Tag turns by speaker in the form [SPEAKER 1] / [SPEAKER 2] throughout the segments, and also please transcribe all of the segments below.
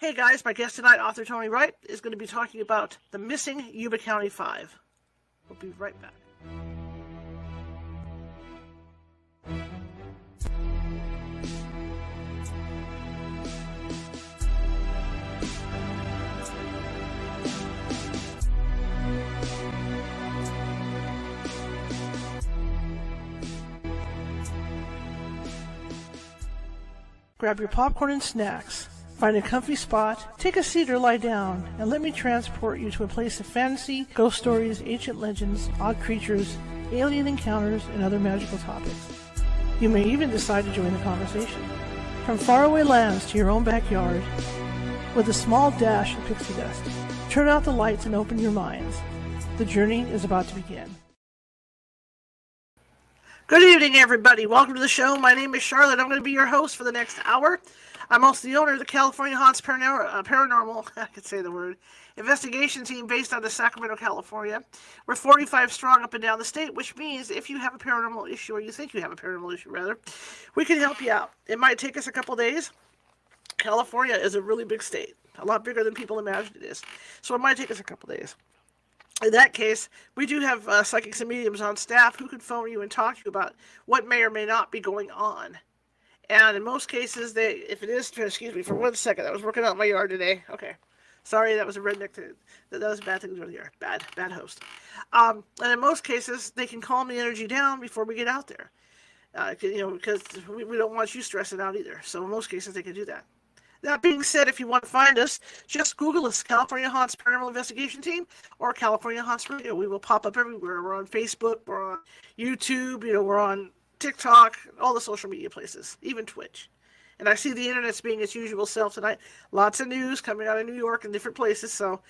[SPEAKER 1] Hey guys, my guest tonight, author Tony Wright, is going to be talking about the missing Yuba County Five. We'll be right back. Grab your popcorn and snacks. Find a comfy spot, take a seat or lie down, and let me transport you to a place of fantasy, ghost stories, ancient legends, odd creatures, alien encounters, and other magical topics. You may even decide to join the conversation. From faraway lands to your own backyard, with a small dash of pixie dust. Turn out the lights and open your minds. The journey is about to begin. Good evening, everybody. Welcome to the show. My name is Charlotte. I'm going to be your host for the next hour. I'm also the owner of the California Haunts Paranormal, I could say the word, investigation team based out of Sacramento, California. We're 45 strong up and down the state, which means if you have a paranormal issue, or you think you have a paranormal issue, rather, we can help you out. It might take us a couple days. California is a really big state, a lot bigger than people imagine it is. So it might take us a couple days. In that case, we do have psychics and mediums on staff who can phone you and talk to you about what may or may not be going on. And in most cases, if it is, excuse me for 1 second, I was working out in my yard today. Okay. Sorry, that was a redneck thing. That was a bad thing to do here. Bad host. And in most cases, they can calm the energy down before we get out there. Because we don't want you stressing out either. So in most cases, they can do that. That being said, if you want to find us, just Google us, California Haunts Paranormal Investigation Team or California Haunts Radio. We will pop up everywhere. We're on Facebook, we're on YouTube, we're on TikTok, all the social media places, even Twitch. And I see the internet's being its usual self tonight. Lots of news coming out of New York and different places. So,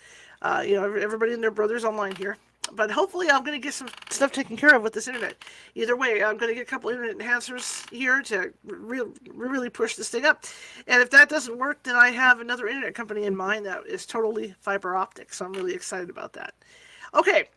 [SPEAKER 1] everybody and their brothers online here. But hopefully I'm going to get some stuff taken care of with this internet. Either way, I'm going to get a couple internet enhancers here to really push this thing up. And if that doesn't work, then I have another internet company in mind that is totally fiber optic. So I'm really excited about that. Okay.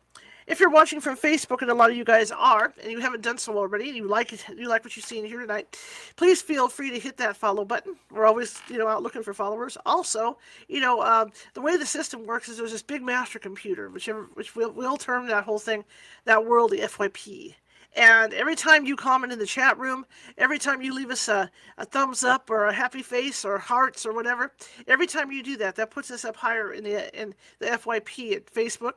[SPEAKER 1] If you're watching from Facebook, and a lot of you guys are, and you haven't done so already, and you like what you've seen here tonight, please feel free to hit that follow button. We're always, out looking for followers. Also, the way the system works is there's this big master computer, which we'll term that whole thing, that world, the FYP. And every time you comment in the chat room, every time you leave us a thumbs up or a happy face or hearts or whatever, every time you do that, that puts us up higher in the FYP at Facebook.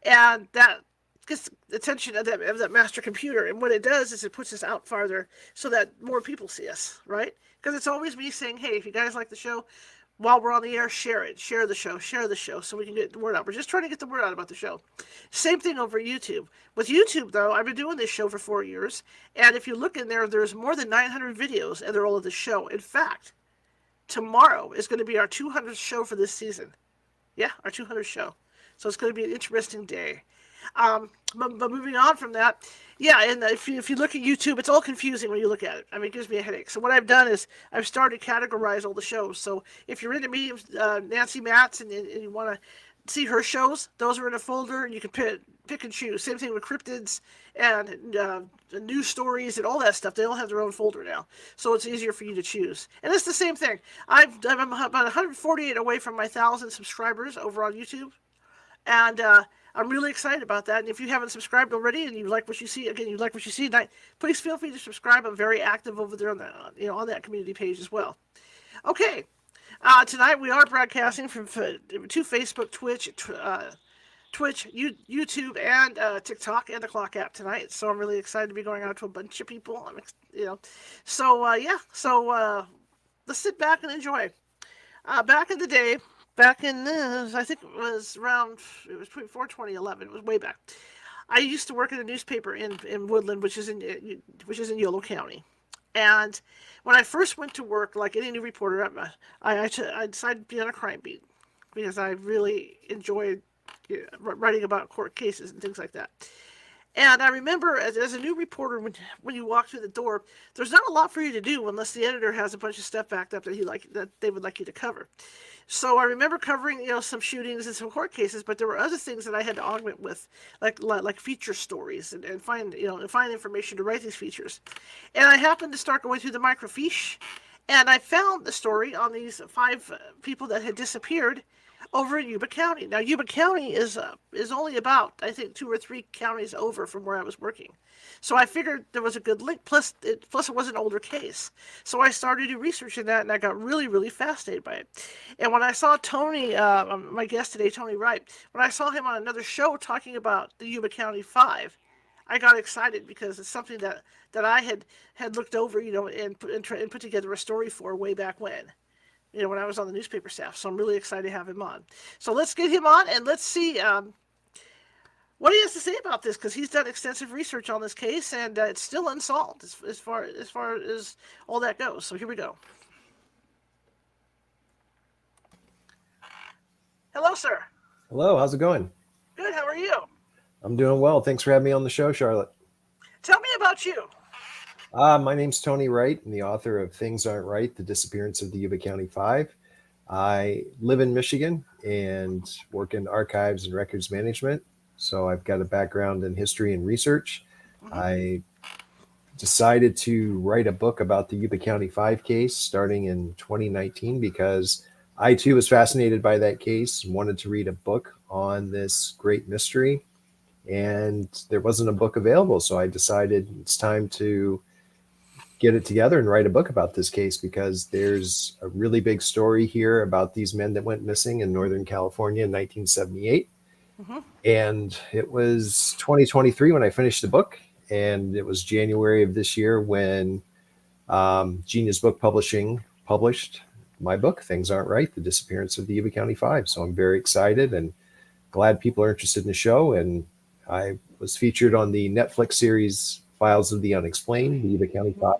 [SPEAKER 1] And that gets the attention of that master computer. And what it does is it puts us out farther so that more people see us, right? Because it's always me saying, hey, if you guys like the show, while we're on the air, share it. Share the show so we can get the word out. We're just trying to get the word out about the show. Same thing over YouTube. With YouTube, though, I've been doing this show for 4 years. And if you look in there, there's more than 900 videos, and they're all of the show. In fact, tomorrow is going to be our 200th show for this season. Yeah, our 200th show. So it's going to be an interesting day. But moving on from that, yeah, and if you look at YouTube, it's all confusing when you look at it. I mean, it gives me a headache. So what I've done is I've started to categorize all the shows. So if you're into mediums, Nancy Matz, and you want to see her shows, those are in a folder, and you can pick and choose. Same thing with cryptids and news stories and all that stuff. They all have their own folder now, so it's easier for you to choose. And it's the same thing. I'm about 148 away from my 1,000 subscribers over on YouTube. And I'm really excited about that. And if you haven't subscribed already and you like what you see, tonight, please feel free to subscribe. I'm very active over there on that community page as well. Okay, tonight we are broadcasting from to Facebook, Twitch, YouTube, and TikTok, and the Clock app tonight. So I'm really excited to be going out to a bunch of people. So let's sit back and enjoy. Back in the day. Back in, I think it was before 2011. It was way back. I used to work at a newspaper in Woodland, which is in Yuba County. And when I first went to work, like any new reporter, I decided to be on a crime beat because I really enjoyed writing about court cases and things like that. And I remember, as a new reporter, when you walk through the door, there's not a lot for you to do unless the editor has a bunch of stuff backed up that they would like you to cover. So I remember covering, some shootings and some court cases, but there were other things that I had to augment with, like feature stories and find information to write these features. And I happened to start going through the microfiche, And I found the story on these five people that had disappeared over in Yuba County. Now, Yuba County is only about, I think, 2 or 3 counties over from where I was working. So I figured there was a good link. Plus it was an older case. So I started to do research in that, and I got really, really fascinated by it. And when I saw Tony, my guest today, Tony Wright, when I saw him on another show talking about the Yuba County Five, I got excited because it's something that I had looked over, and put together a story for way back when I was on the newspaper staff. So I'm really excited to have him on. So let's get him on and let's see what he has to say about this, because he's done extensive research on this case, and it's still unsolved as far as all that goes. So here we go. Hello, sir.
[SPEAKER 2] Hello, how's it going?
[SPEAKER 1] Good. How are you?
[SPEAKER 2] I'm doing well. Thanks for having me on the show, Charlotte.
[SPEAKER 1] Tell me about you.
[SPEAKER 2] My name's Tony Wright. I'm the author of Things Aren't Right, The Disappearance of the Yuba County Five. I live in Michigan and work in archives and records management. So I've got a background in history and research. I decided to write a book about the Yuba County Five case starting in 2019 because I too was fascinated by that case and wanted to read a book on this great mystery. And there wasn't a book available. So I decided it's time to get it together and write a book about this case, because there's a really big story here about these men that went missing in Northern California in 1978. And it was 2023 when I finished the book. And it was January of this year when Genius Book Publishing published my book, Things Aren't Right, The Disappearance of the Yuba County Five. So I'm very excited and glad people are interested in the show. And I was featured on the Netflix series Files of the Unexplained, the Yuba County Five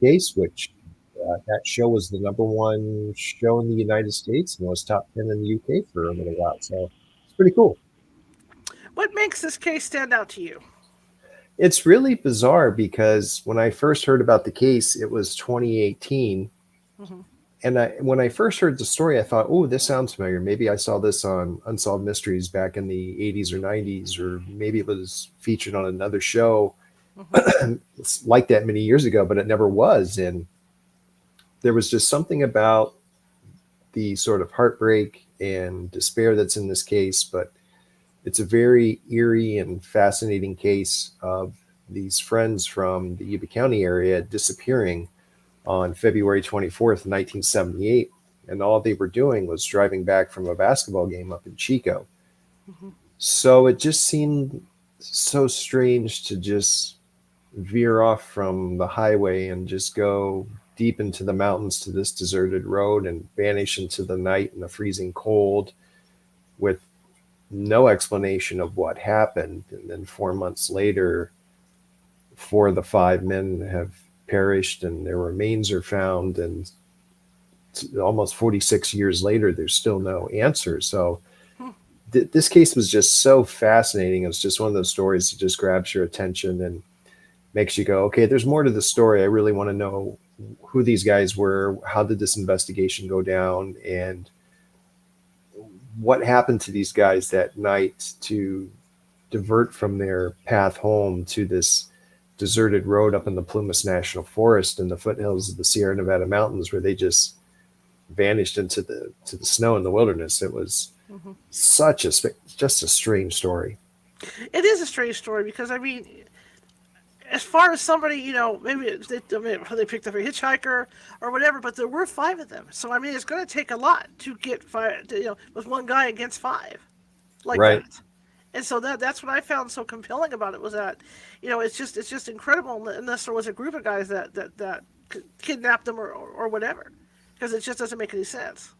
[SPEAKER 2] case, which that show was the #1 show in the United States and was top 10 in the UK for a little while. So it's pretty cool.
[SPEAKER 1] What makes this case stand out to you?
[SPEAKER 2] It's really bizarre because when I first heard about the case, it was 2018. And when I first heard the story, I thought, oh, this sounds familiar. Maybe I saw this on Unsolved Mysteries back in the 80s or 90s, or maybe it was featured on another show like that many years ago, but it never was. And there was just something about the sort of heartbreak and despair that's in this case. But it's a very eerie and fascinating case of these friends from the Yuba County area disappearing on February 24th, 1978. And all they were doing was driving back from a basketball game up in Chico. So it just seemed so strange to just veer off from the highway and just go deep into the mountains to this deserted road and vanish into the night in the freezing cold with no explanation of what happened. And then 4 months later, 4 of the 5 men have perished and their remains are found. And almost 46 years later, there's still no answer. So this case was just so fascinating. It's just one of those stories that just grabs your attention and makes you go, okay, there's more to the story. I really want to know who these guys were. How did this investigation go down? And what happened to these guys that night to divert from their path home to this deserted road up in the Plumas National Forest in the foothills of the Sierra Nevada mountains, where they just vanished into the snow in the wilderness. It was just a strange story.
[SPEAKER 1] It is a strange story because, I mean, as far as somebody, maybe they picked up a hitchhiker or whatever, but there were 5 of them. So, I mean, it's going to take a lot to get 5, with one guy against 5 like
[SPEAKER 2] Right.
[SPEAKER 1] that. And so that's what I found so compelling about it, was that, it's just incredible, unless there was a group of guys that kidnapped them or whatever, because it just doesn't make any sense.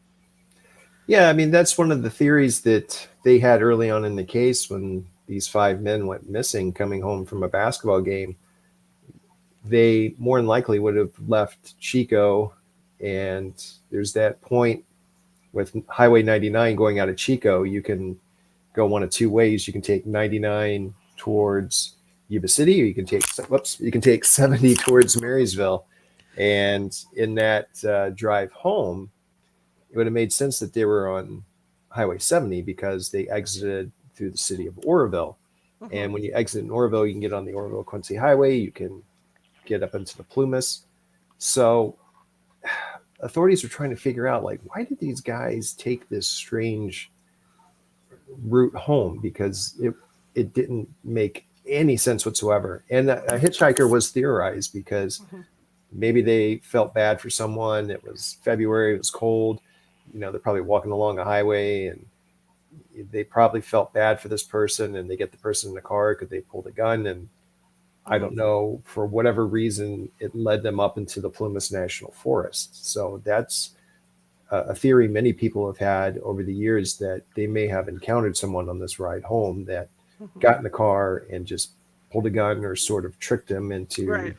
[SPEAKER 2] Yeah, I mean, that's one of the theories that they had early on in the case when these 5 men went missing coming home from a basketball game. They more than likely would have left Chico, and there's that point with Highway 99 going out of Chico. You can go one of 2 ways. You can take 99 towards Yuba City, or you can take 70 towards Marysville. And in that drive home, it would have made sense that they were on Highway 70 because they exited through the city of Oroville. And when you exit in Oroville, you can get on the Oroville-Quincy Highway. You can get up into the Plumas. So authorities were trying to figure out, like, why did these guys take this strange route home? Because it didn't make any sense whatsoever. And a hitchhiker was theorized because maybe they felt bad for someone. It was February, it was cold. They're probably walking along a highway and they probably felt bad for this person, and they get the person in the car because they pulled a gun. And I don't know, for whatever reason, it led them up into the Plumas National Forest. So that's a theory many people have had over the years, that they may have encountered someone on this ride home that got in the car and just pulled a gun or sort of tricked them into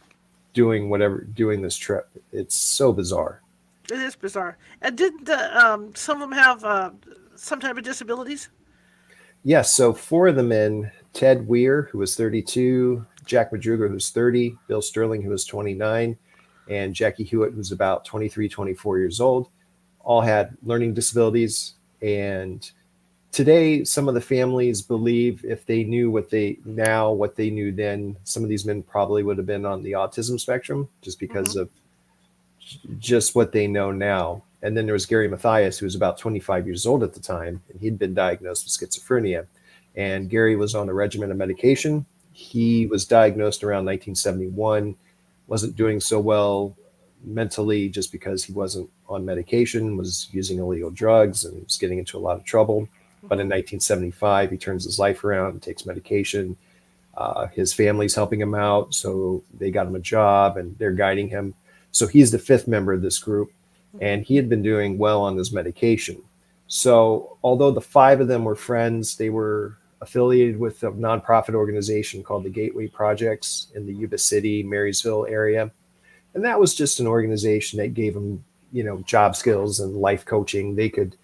[SPEAKER 2] doing this trip. It's so bizarre.
[SPEAKER 1] It is bizarre. And didn't some of them have some type of disabilities?
[SPEAKER 2] Yes. So four of the men: Ted Weiher, who was 32, Jack Madruga, who was 30, Bill Sterling, who was 29, and Jackie Huett, who was about 23, 24 years old, all had learning disabilities. And today, some of the families believe if they knew what they knew then, some of these men probably would have been on the autism spectrum, just because of just what they know now. And then there was Gary Mathias, who was about 25 years old at the time, and he'd been diagnosed with schizophrenia. And Gary was on a regimen of medication. He was diagnosed around 1971, wasn't doing so well mentally just because he wasn't on medication, was using illegal drugs, and was getting into a lot of trouble. But in 1975, he turns his life around, takes medication. His family's helping him out, so they got him a job and they're guiding him. So he's the fifth member of this group, and he had been doing well on his medication. So although the five of them were friends, they were affiliated with a nonprofit organization called the Gateway Projects in the Yuba City, Marysville area. And that was just an organization that gave them, job skills and life coaching. They could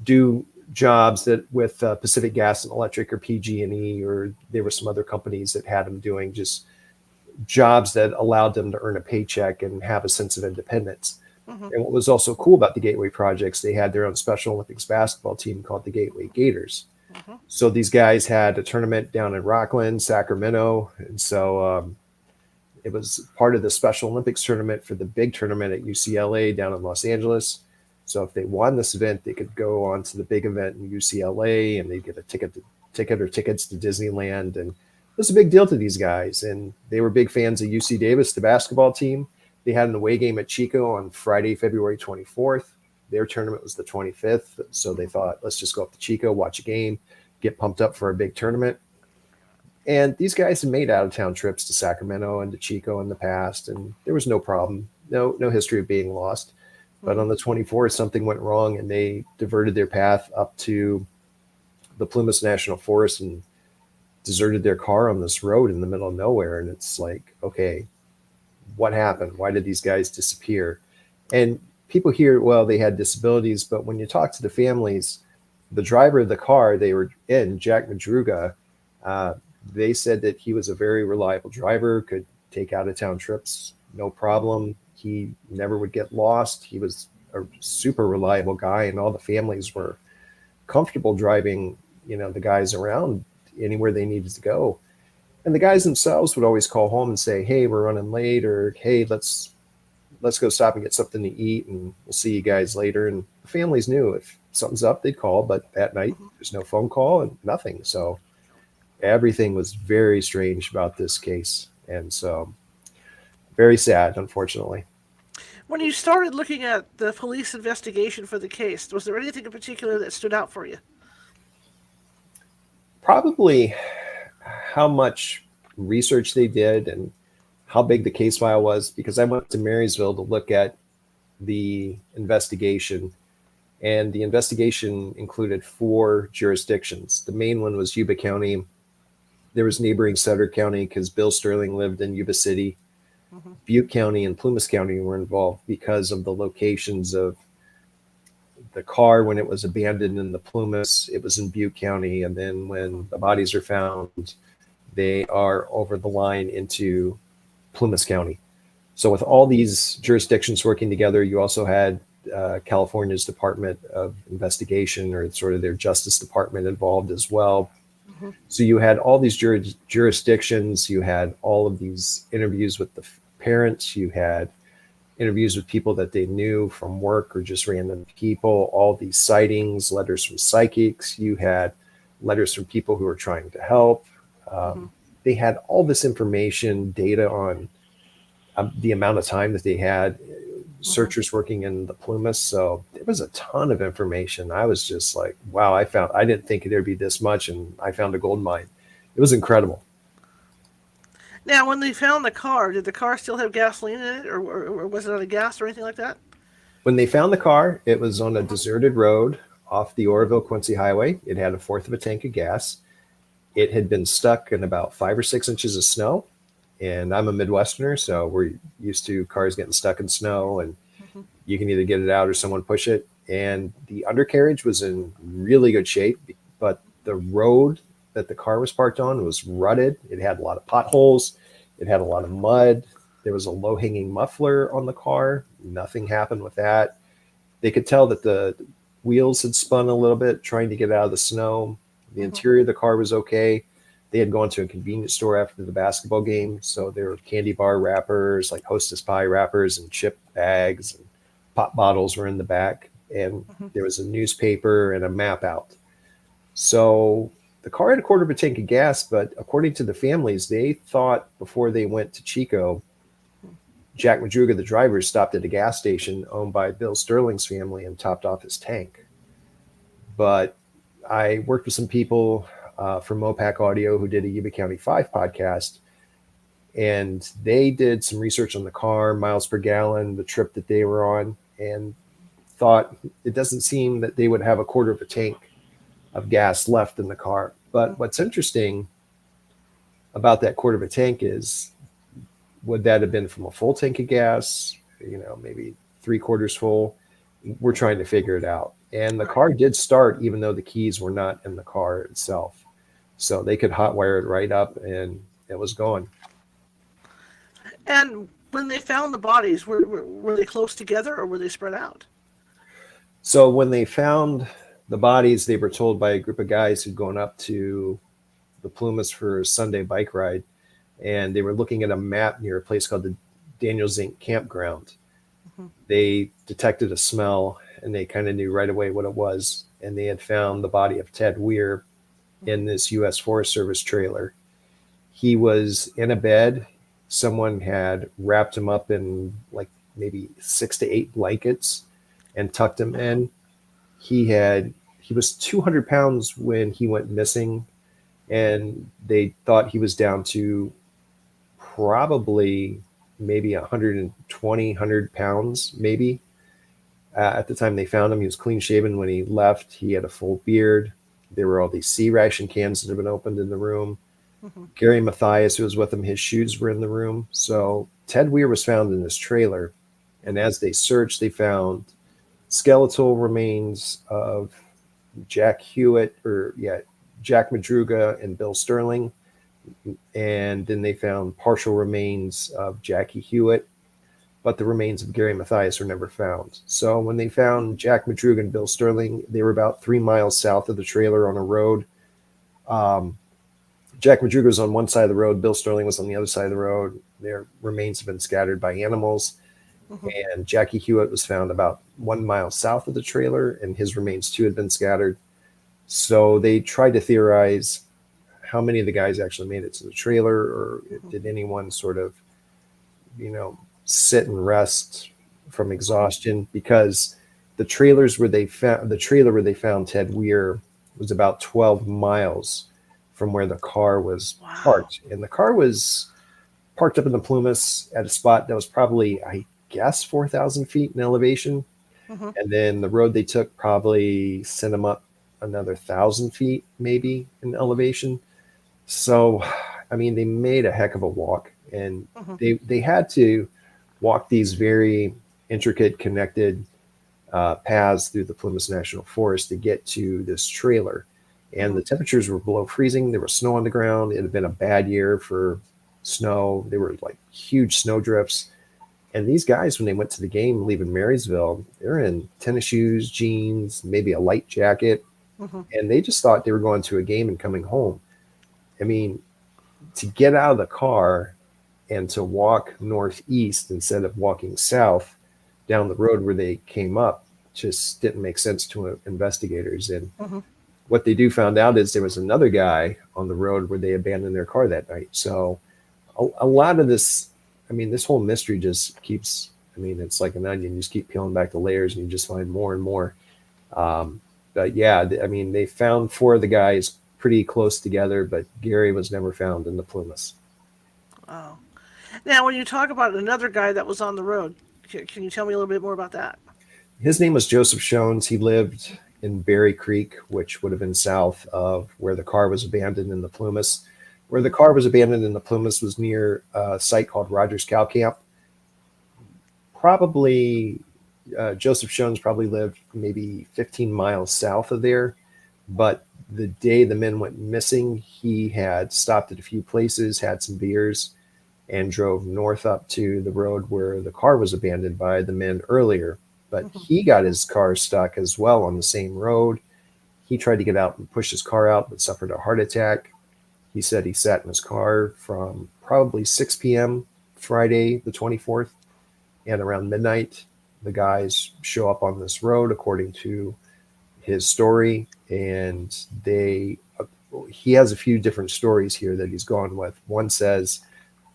[SPEAKER 2] do jobs that with Pacific Gas and Electric or PG&E, or there were some other companies that had them doing just jobs that allowed them to earn a paycheck and have a sense of independence. And what was also cool about the Gateway Projects, they had their own Special Olympics basketball team called the Gateway Gators. So these guys had a tournament down in Rockland, Sacramento. And so it was part of the Special Olympics tournament for the big tournament at UCLA down in Los Angeles. So if they won this event, they could go on to the big event in UCLA, and they'd get a tickets to Disneyland. And it was a big deal to these guys. And they were big fans of UC Davis, the basketball team. They had an away game at Chico on Friday, February 24th. Their tournament was the 25th. So they thought, let's just go up to Chico, watch a game, get pumped up for a big tournament. And these guys had made out-of-town trips to Sacramento and to Chico in the past, and there was no problem, no history of being lost. But on the 24th, something went wrong, and they diverted their path up to the Plumas National Forest and deserted their car on this road in the middle of nowhere. And it's like, okay, what happened? Why did these guys disappear? And people hear, well, they had disabilities, but when you talk to the families, the driver of the car they were in, Jack Madruga, they said that he was a very reliable driver, could take out-of-town trips, no problem. He never would get lost. He was a super reliable guy, and all the families were comfortable driving, the guys around anywhere they needed to go. And the guys themselves would always call home and say, hey, we're running late, or hey, let's go stop and get something to eat, and we'll see you guys later. And the families knew if something's up, they'd call, but that night there's no phone call and nothing. So everything was very strange about this case. And so very sad, unfortunately.
[SPEAKER 1] When you started looking at the police investigation for the case, was there anything in particular that stood out for you?
[SPEAKER 2] Probably how much research they did and how big the case file was, because I went to Marysville to look at the investigation, and the investigation included 4 jurisdictions. The main one was Yuba County. There was neighboring Sutter County because Bill Sterling lived in Yuba City. Butte County and Plumas County were involved because of the locations of the car. When it was abandoned in the Plumas, it was in Butte County. And then when the bodies are found, they are over the line into Plumas County. So with all these jurisdictions working together, you also had California's Department of Investigation, or sort of their Justice Department, involved as well. So you had all these jurisdictions, you had all of these interviews with the parents, you had interviews with people that they knew from work or just random people, all these sightings, letters from psychics. You had letters from people who were trying to help. They had all this information, data on the amount of time that they had searchers working in the Plumas. So there was a ton of information. I was just like, wow, I didn't think there'd be this much, and I found a gold mine. It was incredible.
[SPEAKER 1] Now, when they found the car, did the car still have gasoline in it, or was it out of gas or anything like that?
[SPEAKER 2] When they found the car, it was on a deserted road off the Oroville-Quincy Highway. It had a fourth of a tank of gas. It had been stuck in about 5 or 6 inches of snow. And I'm a Midwesterner, so we're used to cars getting stuck in snow, and you can either get it out or someone push it. And the undercarriage was in really good shape, but the road that the car was parked on was rutted. It had a lot of potholes. It had a lot of mud. There was a low-hanging muffler on the car. Nothing happened with that. They could tell that the wheels had spun a little bit trying to get out of the snow. The interior of the car was okay. They had gone to a convenience store after the basketball game, so there were candy bar wrappers, like Hostess pie wrappers, and chip bags, and pop bottles were in the back, and there was a newspaper and a map out. So the car had a quarter of a tank of gas, but according to the families, they thought before they went to Chico, Jack Madruga, the driver, stopped at a gas station owned by Bill Sterling's family and topped off his tank. But I worked with some people from Mopac Audio who did a Yuba County 5 podcast, and they did some research on the car, miles per gallon, the trip that they were on, and thought it doesn't seem that they would have a quarter of a tank of gas left in the car. But what's interesting about that quarter of a tank is, would that have been from a full tank of gas, maybe 3/4 full? We're trying to figure it out. And the car did start, even though the keys were not in the car itself. So they could hotwire it right up, and it was going.
[SPEAKER 1] And when they found the bodies, were they close together or were they spread out?
[SPEAKER 2] So when they found the bodies, they were told by a group of guys who'd gone up to the Plumas for a Sunday bike ride, and they were looking at a map near a place called the Daniels Inc. Campground. They detected a smell, and they kind of knew right away what it was. And they had found the body of Ted Weiher in this U.S. Forest Service trailer. He was in a bed. Someone had wrapped him up in like maybe 6 to 8 blankets and tucked him in. He was 200 pounds when he went missing, and they thought he was down to probably maybe 100 pounds, maybe. At the time they found him, he was clean shaven. When he left, he had a full beard. There were all these sea ration cans that had been opened in the room. Gary Mathias, who was with him, his shoes were in the room. So Ted Weiher was found in this trailer. And as they searched, they found skeletal remains of Jack Madruga and Bill Sterling. And then they found partial remains of Jackie Huett, but the remains of Gary Mathias were never found. So when they found Jack Madruga and Bill Sterling, they were about 3 miles south of the trailer on a road. Jack Madruga was on one side of the road. Bill Sterling was on the other side of the road. Their remains have been scattered by animals. And Jackie Huett was found about 1 mile south of the trailer, and his remains too had been scattered. So they tried to theorize how many of the guys actually made it to the trailer, or did anyone sort of, sit and rest from exhaustion, because the trailer where they found Ted Weiher was about 12 miles from where the car was parked. And the car was parked up in the Plumas at a spot that was probably, I guess, 4,000 feet in elevation. And then the road they took probably sent them up another 1,000 feet, maybe, in elevation. So, I mean, they made a heck of a walk, and they had to walk these very intricate, connected paths through the Plumas National Forest to get to this trailer. And the temperatures were below freezing. There was snow on the ground. It had been a bad year for snow. There were like huge snow drifts. And these guys, when they went to the game leaving Marysville, they're in tennis shoes, jeans, maybe a light jacket. And they just thought they were going to a game and coming home. I mean, to get out of the car and to walk northeast instead of walking south down the road where they came up just didn't make sense to investigators. And
[SPEAKER 1] Mm-hmm.
[SPEAKER 2] what they do found out is there was another guy on the road where they abandoned their car that night. So a lot of this, I mean, this whole mystery just keeps, I mean, it's like an onion. You just keep peeling back the layers and you just find more and more. But yeah, I mean, they found four of the guys pretty close together, but Gary was never found in the Plumas.
[SPEAKER 1] Wow. Now, when you talk about another guy that was on the road, can you tell me a little bit more about that?
[SPEAKER 2] His name was Joseph Shones. He lived in Berry Creek, which would have been south of where the car was abandoned in the Plumas. Where the car was abandoned in the Plumas was near a site called Rogers Cow Camp. Probably Joseph Shones probably lived maybe 15 miles south of there. But the day the men went missing, he had stopped at a few places, had some beers, and drove north up to the road where the car was abandoned by the men earlier. But he got his car stuck as well on the same road. He tried to get out and push his car out, but suffered a heart attack. He said he sat in his car from probably 6 p.m. Friday, the 24th, and around midnight, the guys show up on this road, according to his story. And he has a few different stories here that he's gone with. One says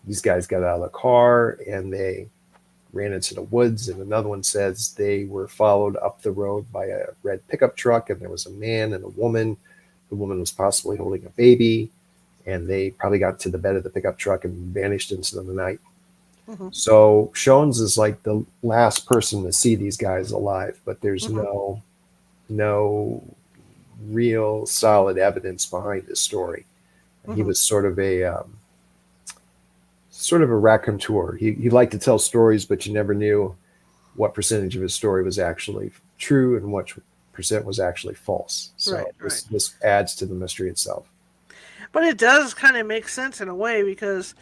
[SPEAKER 2] these guys got out of the car and they ran into the woods, and another one says they were followed up the road by a red pickup truck, and there was a man and a woman. The woman was possibly holding a baby, and they probably got to the bed of the pickup truck and vanished into the night.
[SPEAKER 1] Mm-hmm.
[SPEAKER 2] So Shones is like the last person to see these guys alive, but there's
[SPEAKER 1] Mm-hmm.
[SPEAKER 2] no real solid evidence behind his story. He
[SPEAKER 1] Mm-hmm.
[SPEAKER 2] was sort of a raconteur. He liked to tell stories, but you never knew what percentage of his story was actually true and what percent was actually false.
[SPEAKER 1] Right,
[SPEAKER 2] So
[SPEAKER 1] right.
[SPEAKER 2] this adds to the mystery itself.
[SPEAKER 1] But it does kind of make sense in a way because,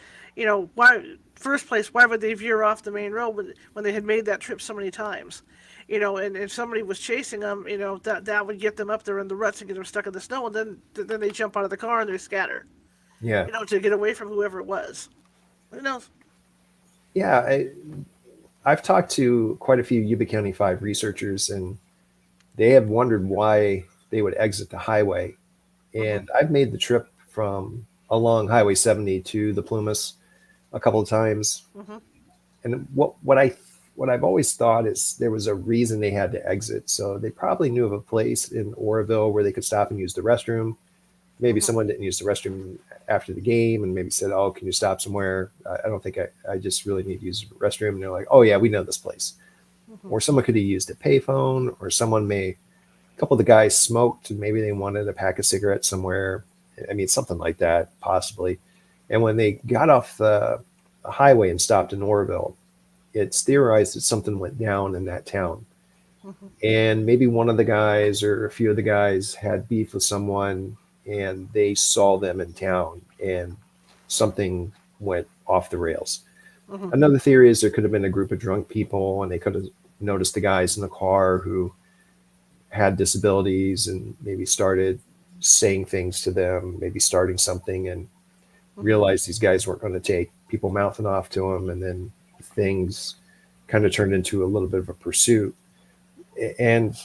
[SPEAKER 1] why, first place, why would they veer off the main road when they had made that trip so many times? And if somebody was chasing them, that would get them up there in the ruts and get them stuck in the snow, and then they jump out of the car and they scatter,
[SPEAKER 2] Yeah,
[SPEAKER 1] to get away from whoever it was. Who knows?
[SPEAKER 2] yeah. I've talked to quite a few Yuba County Five researchers, and they have wondered why they would exit the highway.
[SPEAKER 1] Mm-hmm.
[SPEAKER 2] And I've made the trip from along Highway 70 to the Plumas a couple of times.
[SPEAKER 1] Mm-hmm.
[SPEAKER 2] And what I've always thought is there was a reason they had to exit. So they probably knew of a place in Oroville where they could stop and use the restroom. Maybe
[SPEAKER 1] Mm-hmm.
[SPEAKER 2] someone didn't use the restroom after the game and maybe said, "Oh, can you stop somewhere? I don't think I just really need to use the restroom." And they're like, "Oh yeah, we know this place."
[SPEAKER 1] Mm-hmm.
[SPEAKER 2] Or someone could have used a payphone, or a couple of the guys smoked and maybe they wanted a pack of cigarettes somewhere. I mean, something like that, possibly. And when they got off the highway and stopped in Oroville, it's theorized that something went down in that town.
[SPEAKER 1] Mm-hmm.
[SPEAKER 2] And maybe one of the guys or a few of the guys had beef with someone and they saw them in town and something went off the rails.
[SPEAKER 1] Mm-hmm.
[SPEAKER 2] Another theory is there could have been a group of drunk people and they could have noticed the guys in the car who had disabilities and maybe started saying things to them, maybe starting something, and
[SPEAKER 1] Mm-hmm.
[SPEAKER 2] realized these guys weren't going to take, people mouthing off to them. And then things kind of turned into a little bit of a pursuit. And,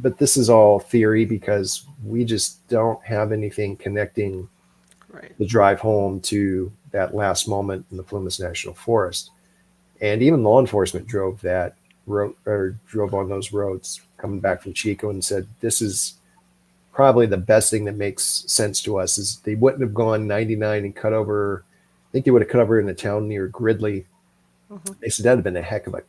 [SPEAKER 2] but this is all theory because we just don't have anything connecting
[SPEAKER 1] Right.
[SPEAKER 2] the drive home to that last moment in the Plumas National Forest. And even law enforcement drove that road or drove on those roads coming back from Chico and said, this is probably the best thing that makes sense to us. Is they wouldn't have gone 99 and cut over. I think they would have cut over in a town near Gridley.
[SPEAKER 1] Mm-hmm.
[SPEAKER 2] They said that'd have been a heck of a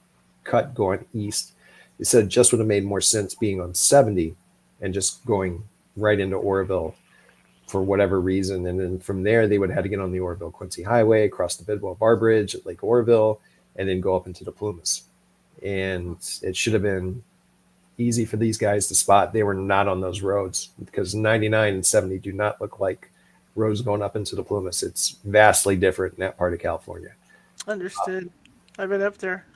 [SPEAKER 2] cut going east. They said it just would have made more sense being on 70 and just going right into Oroville for whatever reason. And then from there, they would have had to get on the Oroville Quincy Highway, across the Bidwell Bar Bridge at Lake Oroville, and then go up into the Plumas. And it should have been easy for these guys to spot. They were not on those roads because 99 and 70 do not look like roads going up into the Plumas. It's vastly different in that part of California.
[SPEAKER 1] Understood. I've been up there.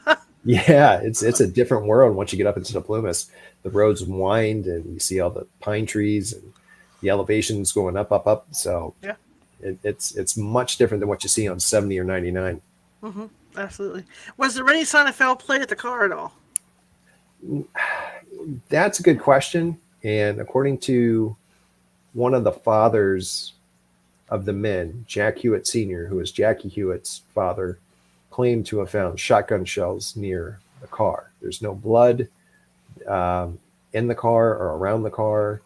[SPEAKER 2] Yeah, it's a different world once you get up into the Plumas. The roads wind and you see all the pine trees and the elevations going up, up, up. So
[SPEAKER 1] Yeah.
[SPEAKER 2] it's much different than what you see on 70 or 99.
[SPEAKER 1] Absolutely. Was there any sign of foul play at the car at all?
[SPEAKER 2] That's a good question. And according to one of the fathers of the men, Jack Huett Sr., who was Jackie Hewitt's father, claimed to have found shotgun shells near the car. There's no blood in the car or around the car.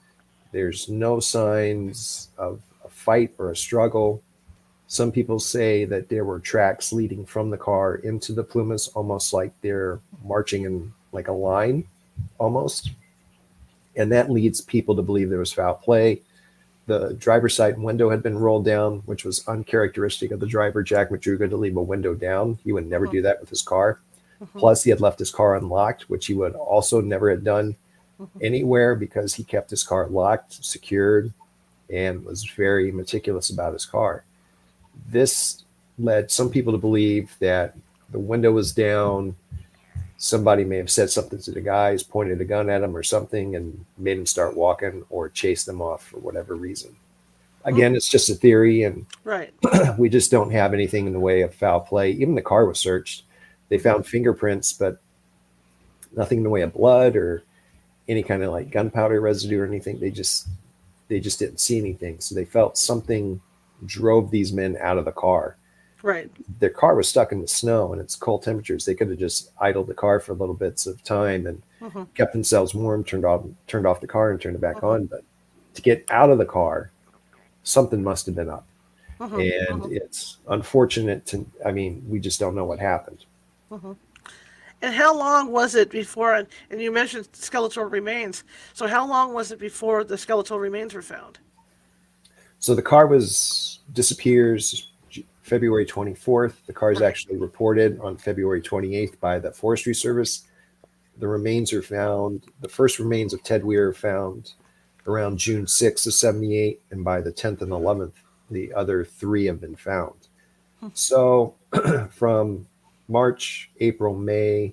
[SPEAKER 2] There's no signs of a fight or a struggle. Some people say that there were tracks leading from the car into the Plumas, almost like they're marching in like a line, almost. And that leads people to believe there was foul play. The driver's side window had been rolled down, which was uncharacteristic of the driver, Jack Madruga, to leave a window down. He would never do that with his car. Plus, he had left his car unlocked, which he would also never have done anywhere because he kept his car locked, secured, and was very meticulous about his car. This led some people to believe that the window was down. Somebody may have said something to the guys, pointed a gun at him or something, and made him start walking or chase them off for whatever reason. Again, it's just a theory, and
[SPEAKER 1] Right.
[SPEAKER 2] we just don't have anything in the way of foul play. Even the car was searched. They found fingerprints, but nothing in the way of blood or any kind of like gunpowder residue or anything. They just didn't see anything. So they felt something drove these men out of the car.
[SPEAKER 1] Right.
[SPEAKER 2] Their car was stuck in the snow and it's cold temperatures. They could have just idled the car for little bits of time and kept themselves warm, turned off the car and turned it back on. But to get out of the car, something must have been up. And it's unfortunate we just don't know what happened.
[SPEAKER 1] And how long was it before, and you mentioned skeletal remains, so how long was it before the skeletal remains were found?
[SPEAKER 2] So the car disappears February 24th. The car is actually reported on February 28th by the Forestry Service. The remains are found, the first remains of Ted Weiher found around June 6th of 78, and by the 10th and 11th, the other three have been found. So from March, April, May,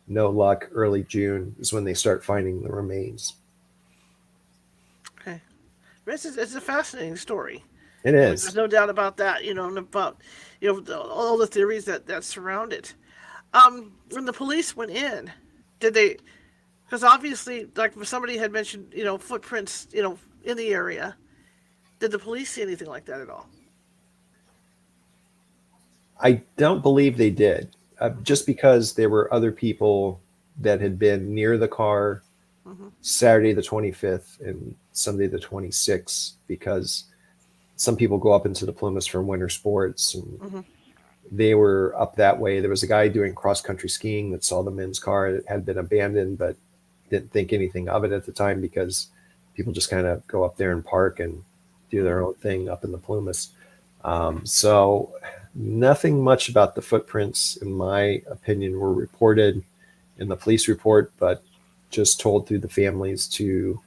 [SPEAKER 2] no luck, early June is when they start finding the remains.
[SPEAKER 1] Okay. It's a fascinating story.
[SPEAKER 2] It
[SPEAKER 1] There's
[SPEAKER 2] is.
[SPEAKER 1] no doubt about that, and about, all the theories that surround it. When the police went in, did they, because obviously, like somebody had mentioned, footprints, in the area, did the police see anything like that at all?
[SPEAKER 2] I don't believe they did, just because there were other people that had been near the car Saturday the 25th and Sunday the 26th, because some people go up into the Plumas for winter sports, and they were up that way. There was a guy doing cross-country skiing that saw the men's car. It had been abandoned, but didn't think anything of it at the time because people just kind of go up there and park and do their own thing up in the Plumas. So nothing much about the footprints, in my opinion, were reported in the police report, but just told through the families to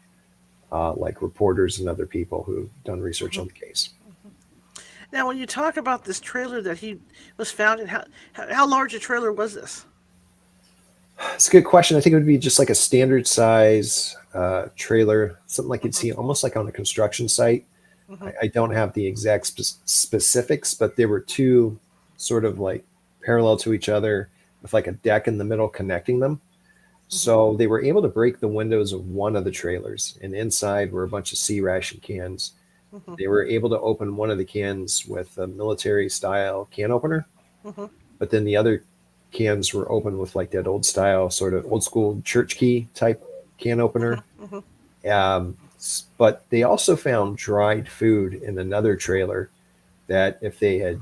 [SPEAKER 2] like reporters and other people who've done research on the case.
[SPEAKER 1] Now, when you talk about this trailer that he was found in, how large a trailer was this?
[SPEAKER 2] It's a good question. I think it would be just like a standard size trailer, something like you'd see almost like on a construction site. I don't have the exact specifics, but there were two sort of like parallel to each other with like a deck in the middle connecting them. So they were able to break the windows of one of the trailers, and inside were a bunch of sea ration cans. They were able to open one of the cans with a military style can opener, but then the other cans were opened with like that old style, sort of old school church key type can opener. But they also found dried food in another trailer that if they had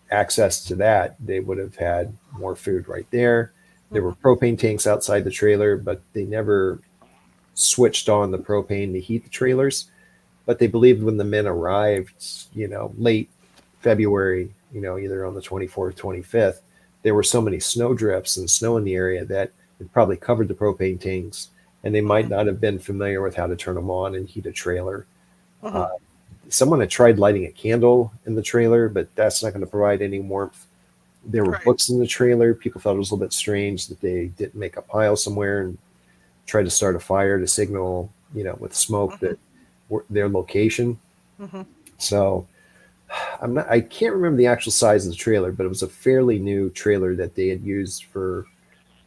[SPEAKER 2] access to that, they would have had more food right there. There were propane tanks outside the trailer, but they never switched on the propane to heat the trailers. But they believed when the men arrived, late February, either on the 24th, 25th, there were so many snow drifts and snow in the area that it probably covered the propane tanks, and they might not have been familiar with how to turn them on and heat a trailer. Someone had tried lighting a candle in the trailer, but that's not going to provide any warmth. There were books in the trailer. People thought it was a little bit strange that they didn't make a pile somewhere and try to start a fire to signal, with smoke that their location. So I can't remember the actual size of the trailer, but it was a fairly new trailer that they had used for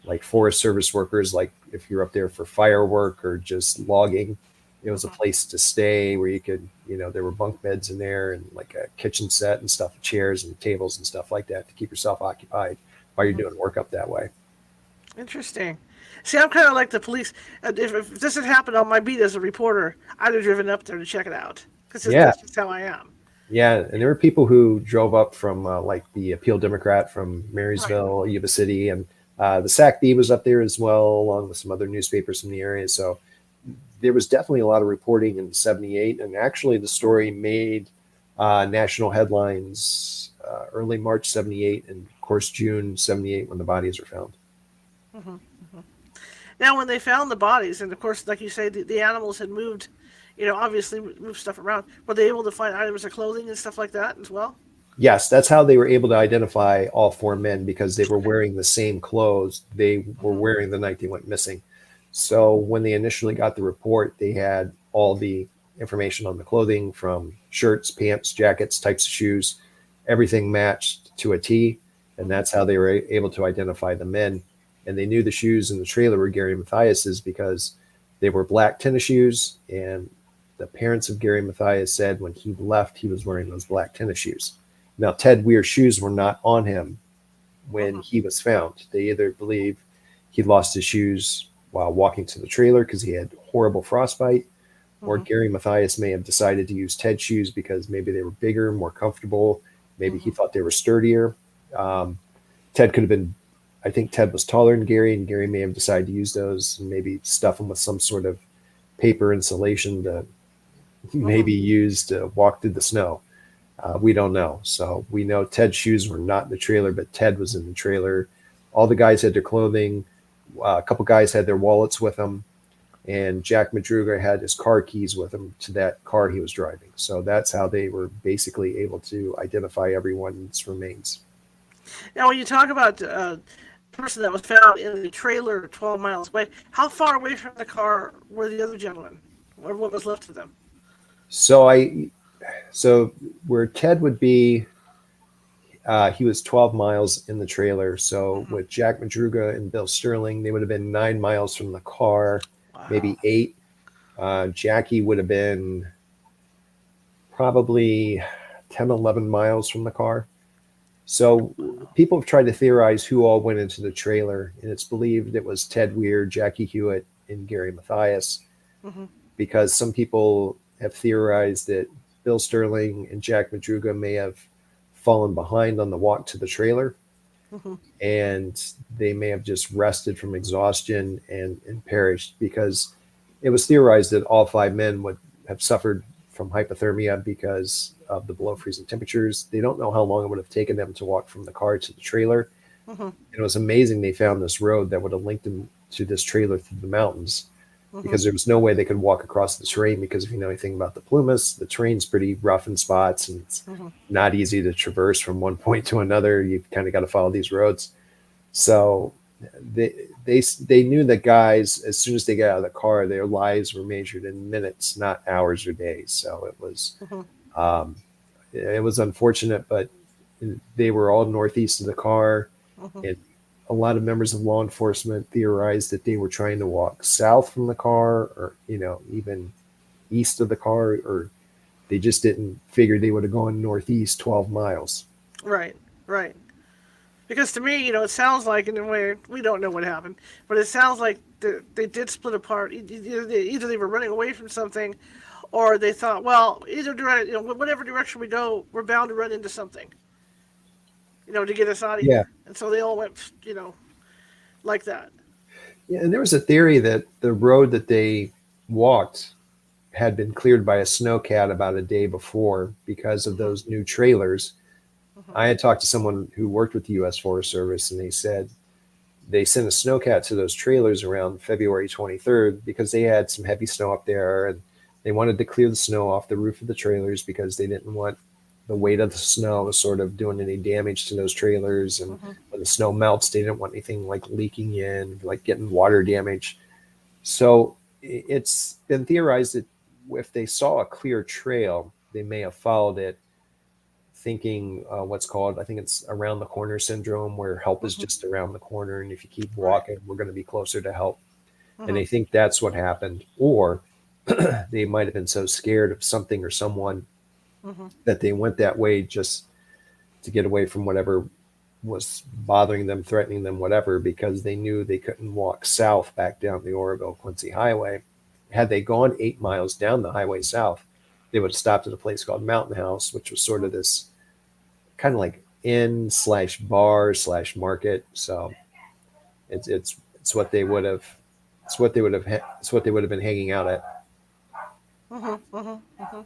[SPEAKER 2] like Forest Service workers, like if you're up there for firework or just logging. It was a place to stay where you could, there were bunk beds in there and like a kitchen set and stuff, chairs and tables and stuff like that to keep yourself occupied while you're doing work up that way.
[SPEAKER 1] Interesting. See, I'm kind of like the police. If this had happened on my beat as a reporter, I'd have driven up there to check it out because
[SPEAKER 2] Yeah.
[SPEAKER 1] that's just how I am.
[SPEAKER 2] Yeah. And there were people who drove up from like the Appeal Democrat from Marysville,
[SPEAKER 1] Right.
[SPEAKER 2] Yuba City, and the Sac Bee was up there as well, along with some other newspapers from the area. So there was definitely a lot of reporting in '78. And actually, the story made national headlines early March '78 and, of course, June '78 when the bodies were found.
[SPEAKER 1] Now, when they found the bodies, and of course, like you say, the animals had moved, obviously moved stuff around. Were they able to find items of clothing and stuff like that as well?
[SPEAKER 2] Yes, that's how they were able to identify all four men because they were wearing the same clothes they were wearing the night they went missing. So when they initially got the report, they had all the information on the clothing from shirts, pants, jackets, types of shoes, everything matched to a T. And that's how they were able to identify the men. And they knew the shoes in the trailer were Gary Mathias's because they were black tennis shoes. And the parents of Gary Mathias said when he left, he was wearing those black tennis shoes. Now, Ted Weir's shoes were not on him when he was found. They either believe he lost his shoes while walking to the trailer because he had horrible frostbite, or Gary Mathias may have decided to use Ted's shoes because maybe they were bigger, more comfortable. Maybe he thought they were sturdier. Ted could have been, I think Ted was taller than Gary, and Gary may have decided to use those and maybe stuff them with some sort of paper insulation to maybe use to walk through the snow. We don't know. So we know Ted's shoes were not in the trailer, but Ted was in the trailer. All the guys had their clothing. A couple guys had their wallets with them. And Jack Madruga had his car keys with him to that car he was driving. So that's how they were basically able to identify everyone's remains.
[SPEAKER 1] Now, when you talk about the person that was found in the trailer 12 miles away, how far away from the car were the other gentlemen, or what was left of them?
[SPEAKER 2] So where Ted would be, he was 12 miles in the trailer. So with Jack Madruga and Bill Sterling, they would have been 9 miles from the car, maybe 8. Jackie would have been probably 10, 11 miles from the car. So people have tried to theorize who all went into the trailer, and it's believed it was Ted Weiher, Jackie Huett, and Gary Mathias, because some people have theorized that Bill Sterling and Jack Madruga may have fallen behind on the walk to the trailer, and they may have just rested from exhaustion and perished, because it was theorized that all 5 men would have suffered from hypothermia because of the below freezing temperatures. They don't know how long it would have taken them to walk from the car to the trailer. And it was amazing they found this road that would have linked them to this trailer through the mountains, because there was no way they could walk across the terrain, because if you know anything about the Plumas, the terrain's pretty rough in spots and it's not easy to traverse from one point to another. You've kind of got to follow these roads. So they knew that guys, as soon as they got out of the car, their lives were measured in minutes, not hours or days. So it was unfortunate, but they were all northeast of the car, and a lot of members of law enforcement theorized that they were trying to walk south from the car, or even east of the car, or they just didn't figure they would have gone northeast 12 miles.
[SPEAKER 1] Right. Because to me, it sounds like, in a way, we don't know what happened, but it sounds like they did split apart. Either they were running away from something, or they thought, well, whatever direction we go, we're bound to run into something, to get us out of here. And so they all went, like that.
[SPEAKER 2] Yeah, and there was a theory that the road that they walked had been cleared by a snowcat about a day before because of those new trailers. I had talked to someone who worked with the U.S. Forest Service, and they said they sent a snowcat to those trailers around February 23rd because they had some heavy snow up there, and they wanted to clear the snow off the roof of the trailers because they didn't want the weight of the snow sort of doing any damage to those trailers. And when the snow melts, they didn't want anything like leaking in, like getting water damage. So it's been theorized that if they saw a clear trail, they may have followed it thinking what's called, I think it's around the corner syndrome, where help is
[SPEAKER 1] Mm-hmm.
[SPEAKER 2] just around the corner. And if you keep
[SPEAKER 1] Right.
[SPEAKER 2] walking, we're going to be closer to help. And
[SPEAKER 1] Mm-hmm.
[SPEAKER 2] they think that's what happened. Or they might have been so scared of something or someone
[SPEAKER 1] Mm-hmm.
[SPEAKER 2] that they went that way just to get away from whatever was bothering them, threatening them, whatever, because they knew they couldn't walk south back down the Oroville Quincy Highway. Had they gone 8 miles down the highway south, they would have stopped at a place called Mountain House, which was sort of this kind of like inn slash bar slash market. So it's what they would have it's what they would have been hanging out at.
[SPEAKER 1] Mm-hmm. Mm-hmm. Mm-hmm.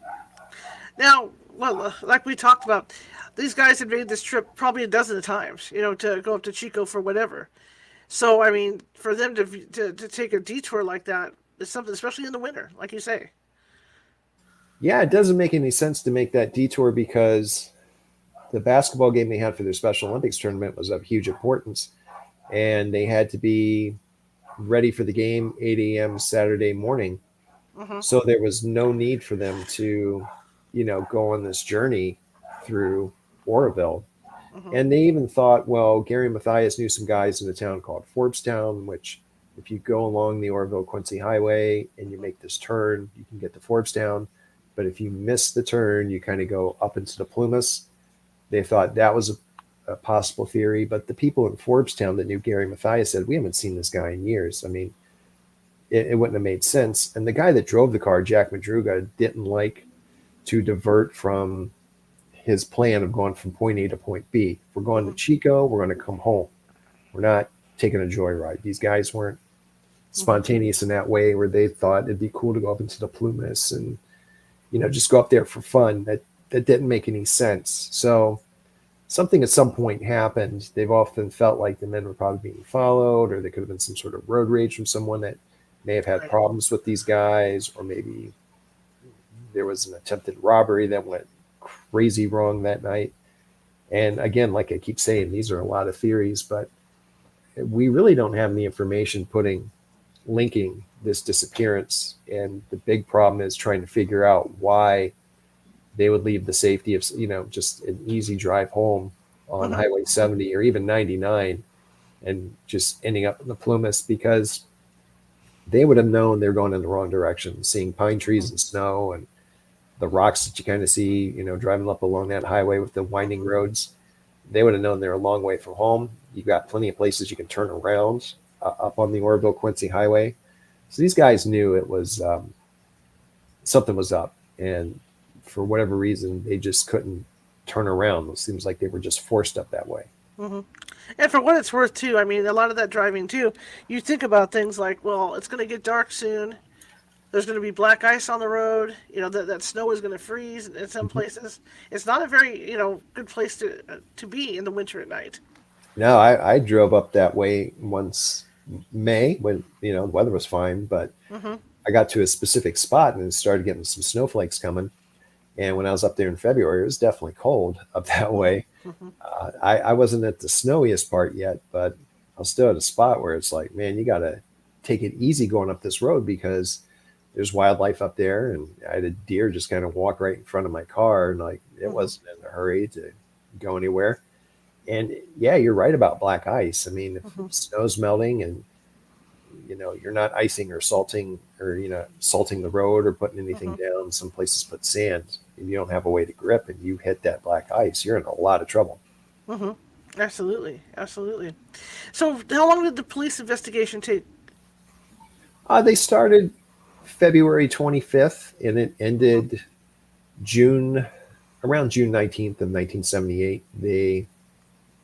[SPEAKER 1] Now, well, like we talked about, these guys had made this trip probably a dozen of times, to go up to Chico for whatever. So, I mean, for them to take a detour like that is something, especially in the winter, like you say.
[SPEAKER 2] Yeah, it doesn't make any sense to make that detour because the basketball game they had for their Special Olympics tournament was of huge importance, and they had to be ready for the game 8 a.m. Saturday morning.
[SPEAKER 1] Mm-hmm.
[SPEAKER 2] So there was no need for them to, go on this journey through Oroville.
[SPEAKER 1] Mm-hmm.
[SPEAKER 2] And they even thought, well, Gary Mathias knew some guys in a town called Forbestown, which if you go along the Oroville Quincy Highway and you make this turn, you can get to Forbestown. But if you miss the turn, you kind of go up into the Plumas. They thought that was a possible theory. But the people in Forbestown that knew Gary Mathias said, we haven't seen this guy in years. I mean, it wouldn't have made sense. And the guy that drove the car, Jack Madruga, didn't like to divert from his plan of going from point A to point B. If we're going to
[SPEAKER 1] Mm-hmm.
[SPEAKER 2] Chico, we're going to come home. We're not taking a joyride. These guys weren't
[SPEAKER 1] Mm-hmm.
[SPEAKER 2] spontaneous in that way where they thought it'd be cool to go up into the Plumas and, just go up there for fun. That didn't make any sense. So something at some point happened. They've often felt like the men were probably being followed, or there could have been some sort of road rage from someone that may have had
[SPEAKER 1] Right.
[SPEAKER 2] problems with these guys, or maybe there was an attempted robbery that went crazy wrong that night. And again, like I keep saying, these are a lot of theories, but we really don't have any information linking this disappearance. And the big problem is trying to figure out why they would leave the safety of, just an easy drive home on
[SPEAKER 1] Mm-hmm.
[SPEAKER 2] Highway 70 or even 99 and just ending up in the Plumas, because they would have known they're going in the wrong direction, seeing pine trees and snow and the rocks that you kind of see, driving up along that highway with the winding roads. They would have known they're a long way from home. You've got plenty of places you can turn around up on the Oroville Quincy Highway. So these guys knew it was something was up, and for whatever reason, they just couldn't turn around. It seems like they were just forced up that way.
[SPEAKER 1] Mm-hmm. And for what it's worth, too, I mean, a lot of that driving, too, you think about things like, well, it's going to get dark soon. There's going to be black ice on the road. That snow is going to freeze in some
[SPEAKER 2] Mhm.
[SPEAKER 1] places. It's not a very, good place to be in the winter at night.
[SPEAKER 2] No, I drove up that way once May when the weather was fine, but
[SPEAKER 1] Mm-hmm.
[SPEAKER 2] I got to a specific spot and it started getting some snowflakes coming. And when I was up there in February, it was definitely cold up that way.
[SPEAKER 1] Mm-hmm. Mm-hmm.
[SPEAKER 2] I wasn't at the snowiest part yet, but I was still at a spot where it's like, man, you got to take it easy going up this road because there's wildlife up there. And I had a deer just kind of walk right in front of my car. And like, it
[SPEAKER 1] Mm-hmm.
[SPEAKER 2] wasn't in a hurry to go anywhere. And yeah, you're right about black ice. I mean, if
[SPEAKER 1] Mm-hmm.
[SPEAKER 2] snow's melting and you're not icing or salting or salting the road or putting anything
[SPEAKER 1] Mm-hmm.
[SPEAKER 2] down. Some places put sand and you don't have a way to grip and you hit that black ice, you're in a lot of trouble.
[SPEAKER 1] Mm-hmm. Absolutely. Absolutely. So, how long did the police investigation take?
[SPEAKER 2] They started February 25th and it
[SPEAKER 1] Mm-hmm.
[SPEAKER 2] ended June around June 19th of 1978. They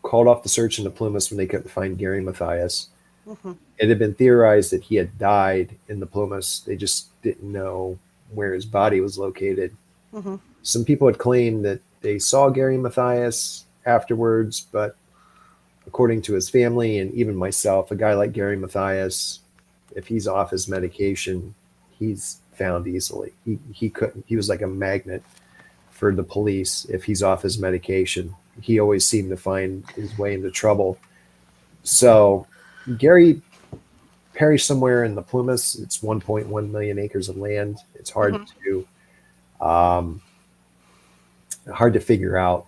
[SPEAKER 2] called off the search in the Plumas when they couldn't find Gary Mathias.
[SPEAKER 1] Mm-hmm.
[SPEAKER 2] It had been theorized that he had died in the Plumas. They just didn't know where his body was located.
[SPEAKER 1] Mm-hmm.
[SPEAKER 2] Some people had claimed that they saw Gary Mathias afterwards, but according to his family and even myself, a guy like Gary Mathias, if he's off his medication, he's found easily. He couldn't. He was like a magnet for the police. If he's off his medication, he always seemed to find his way into trouble. So Gary perished somewhere in the Plumas. It's 1.1 million acres of land. It's
[SPEAKER 1] Mm-hmm.
[SPEAKER 2] um, hard to figure out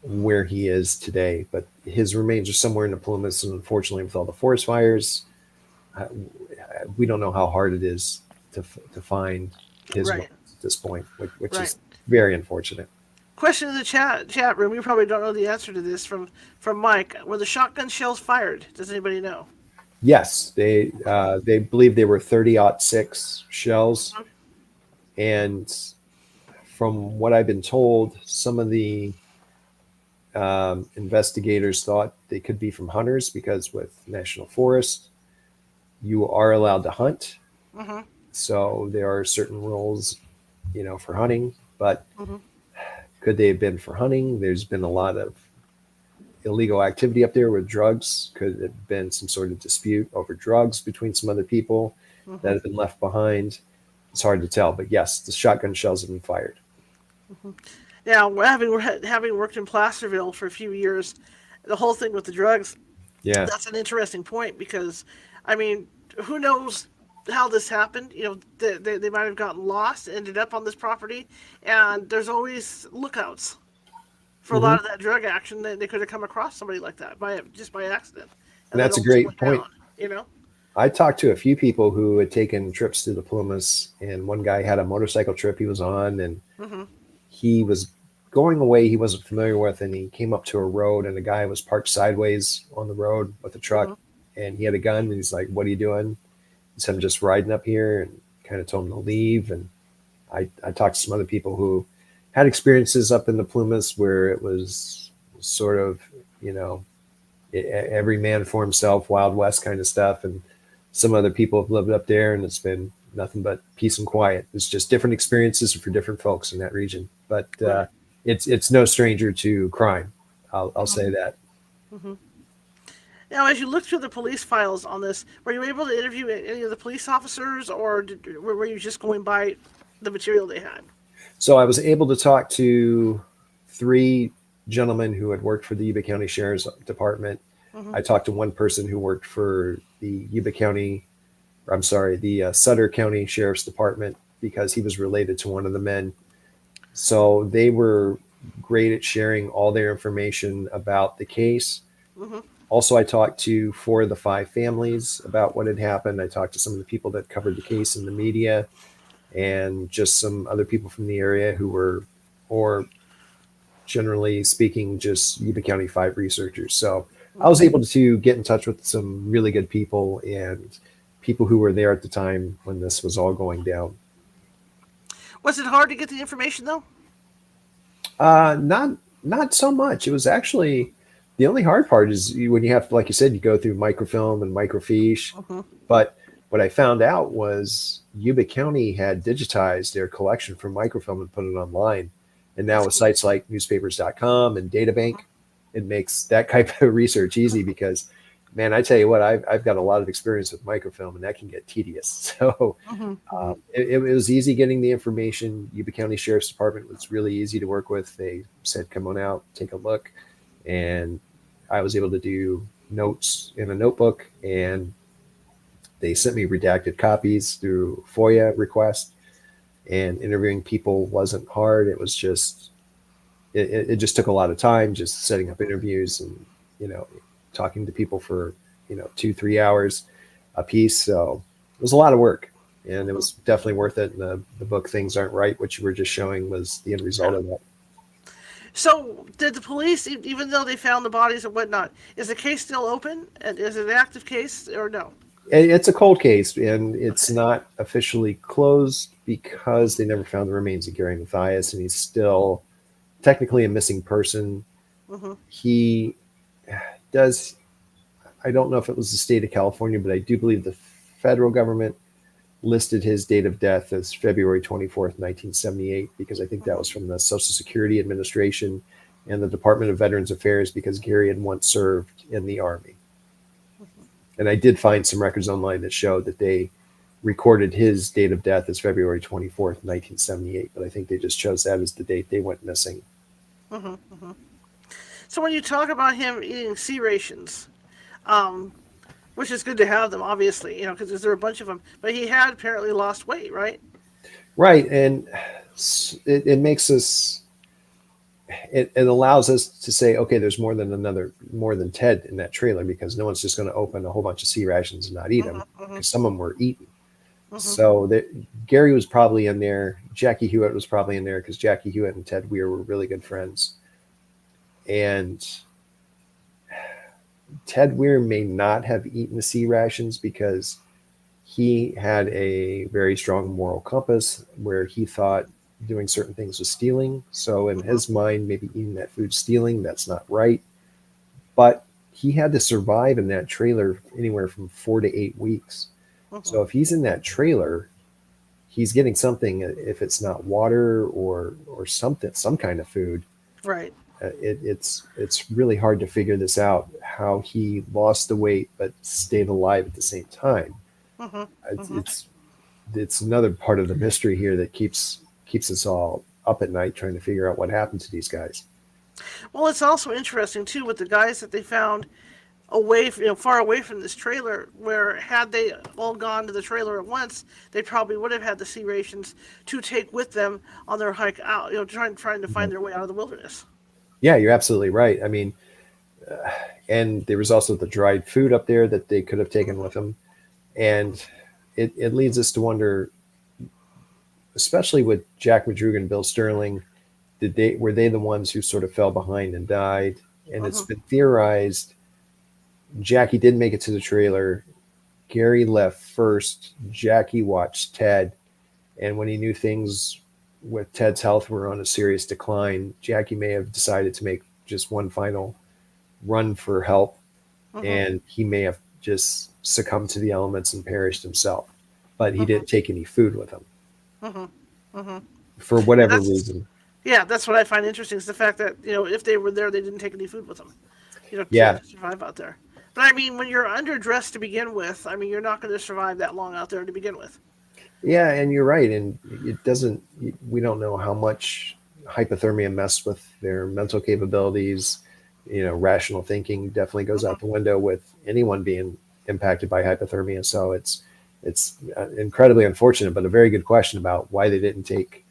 [SPEAKER 2] where he is today. But his remains are somewhere in the Plumas, and unfortunately, with all the forest fires, uh, we don't know how hard it is to find his
[SPEAKER 1] Right.
[SPEAKER 2] bones at this point, which
[SPEAKER 1] Right.
[SPEAKER 2] is very unfortunate.
[SPEAKER 1] Question in the chat room. You probably don't know the answer to this from Mike. Were the shotgun shells fired? Does anybody know?
[SPEAKER 2] Yes, they believe they were 30-06 shells, and from what I've been told, some of the investigators thought they could be from hunters because with National Forest, you are allowed to hunt.
[SPEAKER 1] Mm-hmm.
[SPEAKER 2] So there are certain rules, for hunting. But
[SPEAKER 1] Mm-hmm.
[SPEAKER 2] could they have been for hunting? There's been a lot of illegal activity up there with drugs. Could it have been some sort of dispute over drugs between some other people
[SPEAKER 1] Mm-hmm.
[SPEAKER 2] that have been left behind? It's hard to tell. But yes, the shotgun shells have been fired.
[SPEAKER 1] Mm-hmm. Now, having worked in Placerville for a few years, the whole thing with the drugs,
[SPEAKER 2] Yeah.
[SPEAKER 1] that's an interesting point because, I mean, who knows how this happened? They might have gotten lost, ended up on this property, and there's always lookouts for a
[SPEAKER 2] Hmm.
[SPEAKER 1] lot of that drug action. They could have come across somebody like that just by accident,
[SPEAKER 2] And
[SPEAKER 1] and then
[SPEAKER 2] that's a
[SPEAKER 1] ultimately
[SPEAKER 2] great point.
[SPEAKER 1] down. You know.
[SPEAKER 2] I talked to a few people who had taken trips to the Plumas, and one guy had a motorcycle trip he was on, and
[SPEAKER 1] Mm-hmm.
[SPEAKER 2] he was going away he wasn't familiar with, and he came up to a road, and a guy was parked sideways on the road with a truck,
[SPEAKER 1] Mm-hmm.
[SPEAKER 2] and he had a gun, and he's like, "What are you doing?" He said, "I'm just riding up here," and kind of told him to leave. And I talked to some other people who had experiences up in the Plumas where it was sort of, you know, every man for himself, Wild West kind of stuff. And some other people have lived up there, and it's been nothing but peace and quiet. It's just different experiences for different folks in that region. But
[SPEAKER 1] Right.
[SPEAKER 2] it's no stranger to crime. I'll
[SPEAKER 1] Mm-hmm.
[SPEAKER 2] say that.
[SPEAKER 1] Mm-hmm. Now, as you look through the police files on this, were you able to interview any of the police officers, or were you just going by the material they had?
[SPEAKER 2] So I was able to talk to three gentlemen who had worked for the Yuba County Sheriff's Department.
[SPEAKER 1] Mm-hmm.
[SPEAKER 2] I talked to one person who worked for the Yuba County, I'm sorry, the Sutter County Sheriff's Department because he was related to one of the men. So they were great at sharing all their information about the case.
[SPEAKER 1] Mm-hmm.
[SPEAKER 2] Also, I talked to four of the five families about what had happened. I talked to some of the people that covered the case in the media and just some other people from the area who were, or generally speaking, just Yuba County Five researchers. So I
[SPEAKER 1] Mm-hmm.
[SPEAKER 2] was able to get in touch with some really good people and people who were there at the time when this was all going down.
[SPEAKER 1] Was it hard to get the information though?
[SPEAKER 2] Not so much. It was actually the only hard part is when you have, like you said, you go through microfilm and microfiche.
[SPEAKER 1] Mm-hmm.
[SPEAKER 2] But what I found out was Yuba County had digitized their collection from microfilm and put it online. And now
[SPEAKER 1] That's
[SPEAKER 2] with
[SPEAKER 1] cool.
[SPEAKER 2] sites like newspapers.com and Databank, it makes that type of research easy because, man, I tell you what, I've got a lot of experience with microfilm and that can get tedious. So
[SPEAKER 1] Mm-hmm. Mm-hmm.
[SPEAKER 2] it was easy getting the information. Yuba County Sheriff's Department was really easy to work with. They said, come on out, take a look. And I was able to do notes in a notebook, and they sent me redacted copies through FOIA request. And interviewing people wasn't hard. It was just, it just took a lot of time, just setting up interviews and, you know, talking to people for, 2-3 hours a piece. So it was a lot of work, and it
[SPEAKER 1] Mm-hmm.
[SPEAKER 2] was definitely worth it. And the book Things Aren't Right, which you were just showing, was the end result
[SPEAKER 1] Yeah.
[SPEAKER 2] of that.
[SPEAKER 1] So, did the police, even though they found the bodies and whatnot, is the case still open? And is it an active case or no?
[SPEAKER 2] It's a cold case, and it's
[SPEAKER 1] Okay.
[SPEAKER 2] not officially closed because they never found the remains of Gary Mathias, and he's still technically a missing person.
[SPEAKER 1] Mm-hmm.
[SPEAKER 2] He does, I don't know if it was the state of California, but I do believe the federal government listed his date of death as February 24th, 1978, because I think that
[SPEAKER 1] Mm-hmm.
[SPEAKER 2] was from the Social Security Administration and the Department of Veterans Affairs because Gary had once served in the Army.
[SPEAKER 1] Mm-hmm.
[SPEAKER 2] And I did find some records online that showed that they recorded his date of death as February 24th, 1978, but I think they just chose that as the date they went missing.
[SPEAKER 1] Mm-hmm. Mm-hmm. So, when you talk about him eating C rations, um, which is good to have them, obviously, because there are a bunch of them. But he had apparently lost weight, right?
[SPEAKER 2] Right. And it makes us, it allows us to say, okay, there's more than Ted in that trailer, because no one's just going to open a whole bunch of C rations and not eat them, because some of them were eaten. So Gary was probably in there. Jackie Huett was probably in there, because Jackie Huett and Ted Weiher were really good friends. And Ted Weiher may not have eaten the C rations because he had a very strong moral compass where he thought doing certain things was stealing. So in his mind, maybe eating that food stealing, that's not right. But he had to survive in that trailer anywhere from 4 to 8 weeks. So if he's in that trailer, he's getting something, if it's not water or something, some kind of food.
[SPEAKER 1] Right.
[SPEAKER 2] It's really hard to figure this out, how he lost the weight but stayed alive at the same time. It's another part of the mystery here that keeps us all up at night trying to figure out what happened to these guys.
[SPEAKER 1] Well, it's also interesting too with the guys that they found far away from this trailer, where had they all gone to the trailer at once, they probably would have had the C rations to take with them on their hike out, trying to find their way out of the wilderness.
[SPEAKER 2] Yeah, you're absolutely right. I mean, and there was also the dried food up there that they could have taken with them. And it leads us to wonder, especially with Jack Madruga and Bill Sterling, were they the ones who sort of fell behind and died? And it's been theorized Jackie did make it to the trailer. Gary left first. Jackie watched Ted. And when he knew things with Ted's health were on a serious decline, Jackie may have decided to make just one final run for help. And he may have just succumbed to the elements and perished himself. But he didn't take any food with him. For whatever reason.
[SPEAKER 1] Yeah, that's what I find interesting, is the fact that, if they were there, they didn't take any food with them. To survive out there. But I mean, when you're underdressed to begin with, I mean, you're not going to survive that long out there to begin with.
[SPEAKER 2] Yeah, and you're right. And we don't know how much hypothermia messed with their mental capabilities. Rational thinking definitely goes out the window with anyone being impacted by hypothermia. So it's incredibly unfortunate, but a very good question about why they didn't take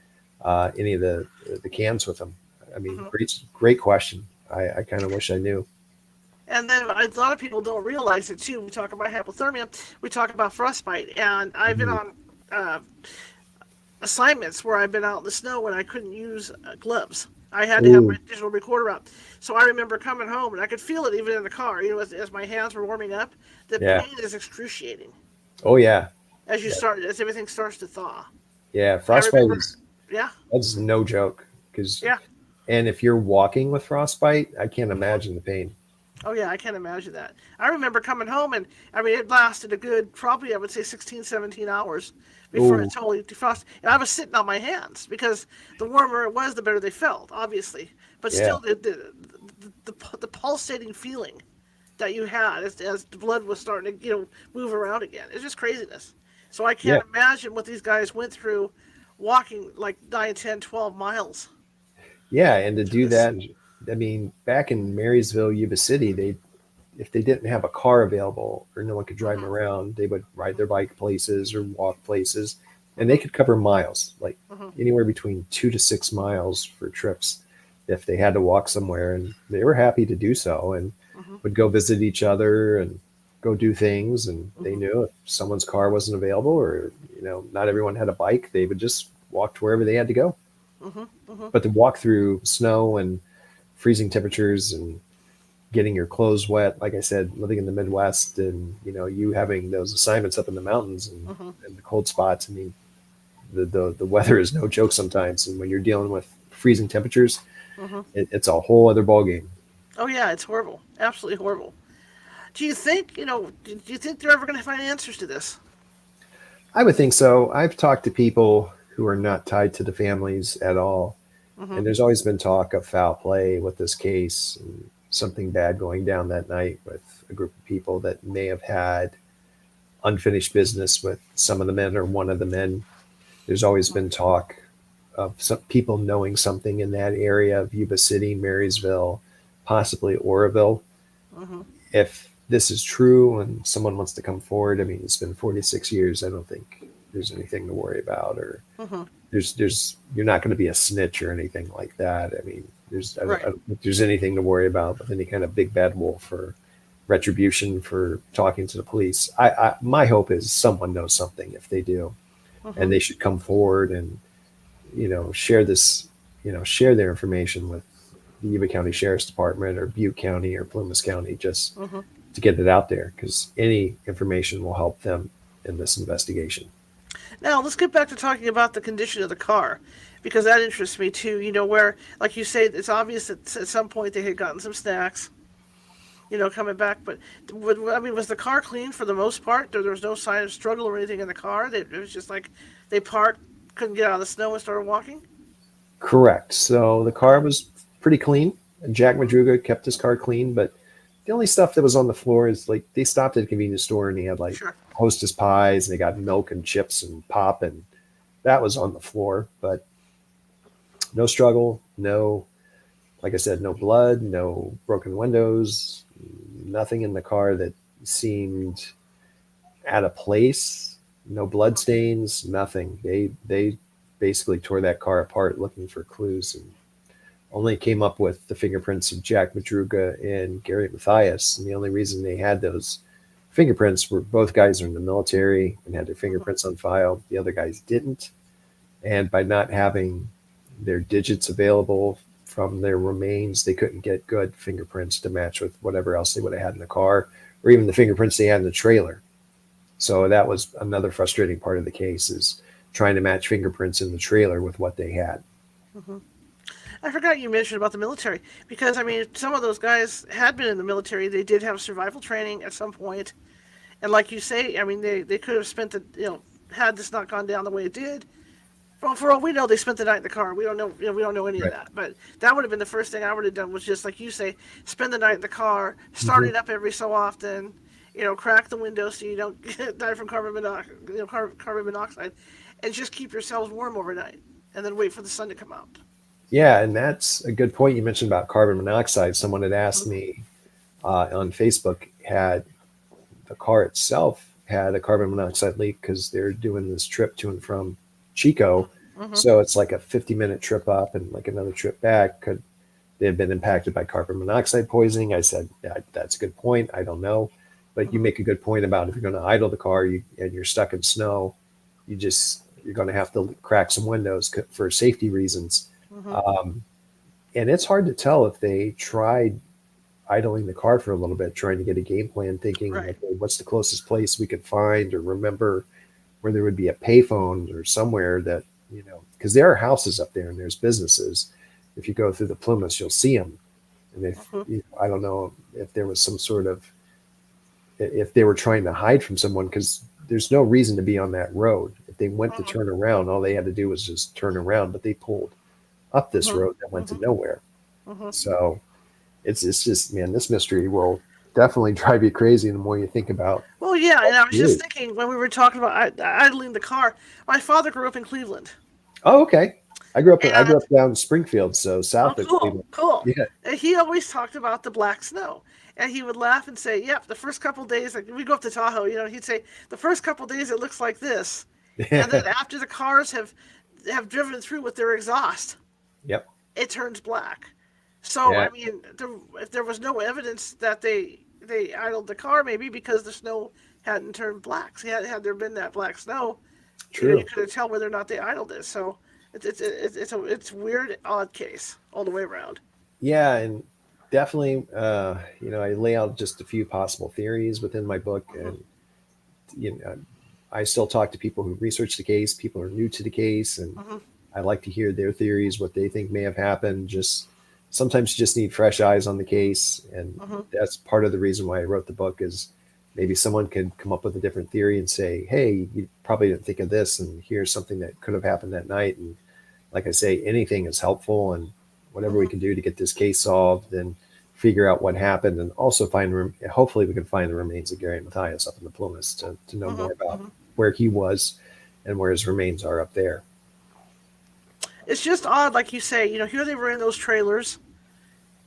[SPEAKER 2] any of the cans with them. I mean, great question. I kind of wish I knew.
[SPEAKER 1] And then a lot of people don't realize it too. We talk about hypothermia, we talk about frostbite, and I've been on assignments where I've been out in the snow and I couldn't use gloves. I had to have my digital recorder out. So I remember coming home, and I could feel it even in the car. As my hands were warming up, the pain is excruciating.
[SPEAKER 2] Oh yeah.
[SPEAKER 1] As everything starts to thaw.
[SPEAKER 2] Yeah, frostbite that's no joke. And if you're walking with frostbite, I can't imagine the pain.
[SPEAKER 1] Oh, yeah, I can't imagine that. I remember coming home, and, I mean, it lasted a good, probably, I would say, 16, 17 hours before it totally defrosted. And I was sitting on my hands, because the warmer it was, the better they felt, obviously. But still, the pulsating feeling that you had as the blood was starting to, move around again. It's just craziness. So I can't imagine what these guys went through walking, like, 9, 10, 12 miles.
[SPEAKER 2] Yeah, and to do that, I mean, back in Marysville, Yuba City, if they didn't have a car available or no one could drive them around, they would ride their bike places or walk places, and they could cover miles, like anywhere between 2 to 6 miles for trips if they had to walk somewhere. And they were happy to do so, and would go visit each other and go do things. And they knew if someone's car wasn't available, or not everyone had a bike, they would just walk to wherever they had to go. But to walk through snow and freezing temperatures and getting your clothes wet, like I said, living in the Midwest, and you having those assignments up in the mountains and the cold spots. I mean, the weather is no joke sometimes, and when you're dealing with freezing temperatures, it's a whole other ballgame.
[SPEAKER 1] Oh yeah, it's horrible, absolutely horrible. Do you think do you think they're ever going to find answers to this?
[SPEAKER 2] I would think so. I've talked to people who are not tied to the families at all. And there's always been talk of foul play with this case, and something bad going down that night with a group of people that may have had unfinished business with some of the men or one of the men. There's always been talk of some people knowing something in that area of Yuba City, Marysville, possibly Oroville. If this is true and someone wants to come forward, I mean, it's been 46 years. I don't think there's anything to worry about, or
[SPEAKER 1] Mm-hmm.
[SPEAKER 2] there's you're not going to be a snitch or anything like that. I mean, I
[SPEAKER 1] Right.
[SPEAKER 2] don't think there's anything to worry about with any kind of big bad wolf or retribution for talking to the police. My hope is someone knows something if they do,
[SPEAKER 1] Mm-hmm.
[SPEAKER 2] and they should come forward and share this, share their information with the Yuba County Sheriff's Department or Butte County or Plumas County, just
[SPEAKER 1] Mm-hmm.
[SPEAKER 2] to get it out there, because any information will help them in this investigation.
[SPEAKER 1] Now let's get back to talking about the condition of the car, because that interests me too. Where, like you say, it's obvious that at some point they had gotten some snacks. Coming back, but was the car clean for the most part? There was no sign of struggle or anything in the car. It was just like they parked, couldn't get out of the snow, and started walking.
[SPEAKER 2] Correct. So the car was pretty clean. Jack Madruga kept his car clean, but the only stuff that was on the floor is like they stopped at a convenience store and he had like
[SPEAKER 1] Sure.
[SPEAKER 2] Hostess pies and they got milk and chips and pop, and that was on the floor. But no struggle, no, like I said, no blood, no broken windows, nothing in the car that seemed out of place, no blood stains, nothing. They basically tore that car apart looking for clues and only came up with the fingerprints of Jack Madruga and Gary Mathias. And the only reason they had those fingerprints were both guys are in the military and had their fingerprints on file. The other guys didn't. And by not having their digits available from their remains, they couldn't get good fingerprints to match with whatever else they would have had in the car or even the fingerprints they had in the trailer. So that was another frustrating part of the case, is trying to match fingerprints in the trailer with what they had.
[SPEAKER 1] Mm-hmm. I forgot you mentioned about the military, because some of those guys had been in the military. They did have survival training at some point, and like you say, they could have spent had this not gone down the way it did. Well, for all we know, they spent the night in the car. We don't know. We don't know any of
[SPEAKER 2] Right.
[SPEAKER 1] that. But that would have been the first thing I would have done, was just like you say, spend the night in the car, start
[SPEAKER 2] Mm-hmm.
[SPEAKER 1] it up every so often. Crack the window so you don't die from carbon monoxide, and just keep yourselves warm overnight, and then wait for the sun to come out.
[SPEAKER 2] Yeah, and that's a good point you mentioned about carbon monoxide. Someone had asked me on Facebook, had the car itself had a carbon monoxide leak because they're doing this trip to and from Chico.
[SPEAKER 1] Mm-hmm.
[SPEAKER 2] So it's like a 50-minute trip up and like another trip back. Could they have been impacted by carbon monoxide poisoning? I said, yeah, that's a good point. I don't know. But you
[SPEAKER 1] Mm-hmm.
[SPEAKER 2] make a good point about if you're going to idle the car and you're stuck in snow, you're going to have to crack some windows for safety reasons.
[SPEAKER 1] Mm-hmm.
[SPEAKER 2] Um, and it's hard to tell if they tried idling the car for a little bit, trying to get a game plan, thinking,
[SPEAKER 1] Right.
[SPEAKER 2] okay, what's the closest place we could find or remember where there would be a payphone or somewhere that, because there are houses up there and there's businesses. If you go through the Plumas, you'll see them. And if
[SPEAKER 1] Mm-hmm.
[SPEAKER 2] I don't know if there was some sort of, if they were trying to hide from someone, because there's no reason to be on that road. If they went to turn around, all they had to do was just turn around, but they pulled up this
[SPEAKER 1] Mm-hmm.
[SPEAKER 2] road that went to
[SPEAKER 1] Mm-hmm.
[SPEAKER 2] nowhere.
[SPEAKER 1] Mm-hmm.
[SPEAKER 2] So it's just, man, this mystery will definitely drive you crazy the more you think about
[SPEAKER 1] Well, yeah,
[SPEAKER 2] what
[SPEAKER 1] and I was
[SPEAKER 2] it
[SPEAKER 1] just
[SPEAKER 2] is.
[SPEAKER 1] thinking when we were talking about idling the car. My father grew up in Cleveland.
[SPEAKER 2] Oh, okay. I grew
[SPEAKER 1] And
[SPEAKER 2] up down in Springfield, so
[SPEAKER 1] oh,
[SPEAKER 2] south of
[SPEAKER 1] cool,
[SPEAKER 2] Cleveland.
[SPEAKER 1] cool.
[SPEAKER 2] Yeah.
[SPEAKER 1] And he always talked about the black snow, and he would laugh and say, "Yep, the first couple days, like we go up to Tahoe, he'd say the first couple days it looks like this, and then after the cars have driven through with their exhaust,
[SPEAKER 2] Yep.
[SPEAKER 1] it turns black. So
[SPEAKER 2] Yeah.
[SPEAKER 1] if there was no evidence that they idled the car, maybe because the snow hadn't turned black. So had there been that black snow, you
[SPEAKER 2] True.
[SPEAKER 1] couldn't tell whether or not they idled it. So it's weird, odd case all the way around.
[SPEAKER 2] Yeah, and definitely, I lay out just a few possible theories within my book,
[SPEAKER 1] Mm-hmm.
[SPEAKER 2] and I still talk to people who research the case, people who are new to the case, and
[SPEAKER 1] Mm-hmm.
[SPEAKER 2] I like to hear their theories, what they think may have happened. Just sometimes you just need fresh eyes on the case, and
[SPEAKER 1] Mm-hmm.
[SPEAKER 2] that's part of the reason why I wrote the book. Is maybe someone could come up with a different theory and say, "Hey, you probably didn't think of this, and here's something that could have happened that night." And like I say, anything is helpful, and whatever we
[SPEAKER 1] Mm-hmm.
[SPEAKER 2] can do to get this case solved and figure out what happened, and also hopefully we can find the remains of Gary Mathias up in the Plumas to know
[SPEAKER 1] Mm-hmm.
[SPEAKER 2] more about
[SPEAKER 1] Mm-hmm.
[SPEAKER 2] where he was and where his remains are up there.
[SPEAKER 1] It's just odd, like you say. Here they were in those trailers,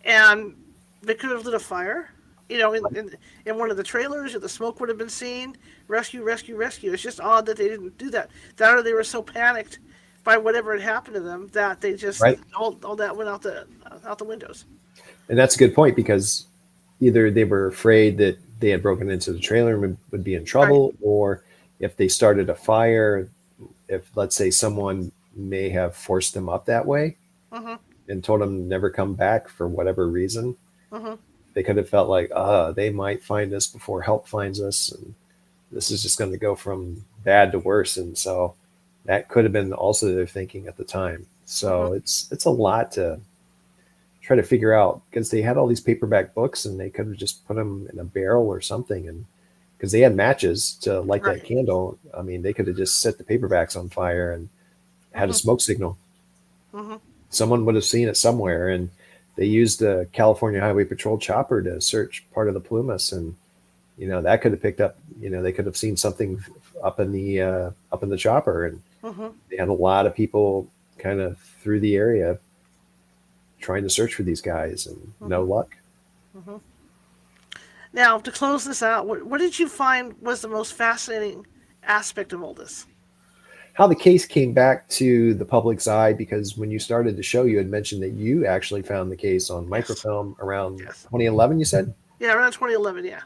[SPEAKER 1] and they could have lit a fire. in one of the trailers, or the smoke would have been seen. Rescue, rescue, rescue. It's just odd that they didn't do that. That, or they were so panicked by whatever had happened to them that they just
[SPEAKER 2] Right.
[SPEAKER 1] all that went out the windows.
[SPEAKER 2] And that's a good point, because either they were afraid that they had broken into the trailer and would be in
[SPEAKER 1] Right.
[SPEAKER 2] trouble, or if they started a fire, if, let's say, someone may have forced them up that way
[SPEAKER 1] Mhm.
[SPEAKER 2] and told them to never come back for whatever reason,
[SPEAKER 1] Mhm.
[SPEAKER 2] they could have felt like, they might find us before help finds us, and this is just going to go from bad to worse. And so that could have been also their thinking at the time.
[SPEAKER 1] Mhm.
[SPEAKER 2] So it's a lot to try to figure out, because they had all these paperback books and they could have just put them in a barrel or something. And because they had matches to light that
[SPEAKER 1] Right.
[SPEAKER 2] candle, I mean, they could have just set the paperbacks on fire and had a
[SPEAKER 1] Mhm.
[SPEAKER 2] smoke signal.
[SPEAKER 1] Mhm.
[SPEAKER 2] Someone would have seen it somewhere. And they used the California Highway Patrol chopper to search part of the Plumas, and that could have picked up. They could have seen something up in the chopper, and
[SPEAKER 1] Mhm.
[SPEAKER 2] they had a lot of people kind of through the area trying to search for these guys, and no
[SPEAKER 1] Mhm.
[SPEAKER 2] luck.
[SPEAKER 1] Mhm. Now, to close this out, what did you find was the most fascinating aspect of all this?
[SPEAKER 2] How the case came back to the public's eye, because when you started the show, you had mentioned that you actually found the case on
[SPEAKER 1] Yes.
[SPEAKER 2] microfilm around
[SPEAKER 1] Yes.
[SPEAKER 2] 2011, you said?
[SPEAKER 1] Yeah, around 2011. Yeah.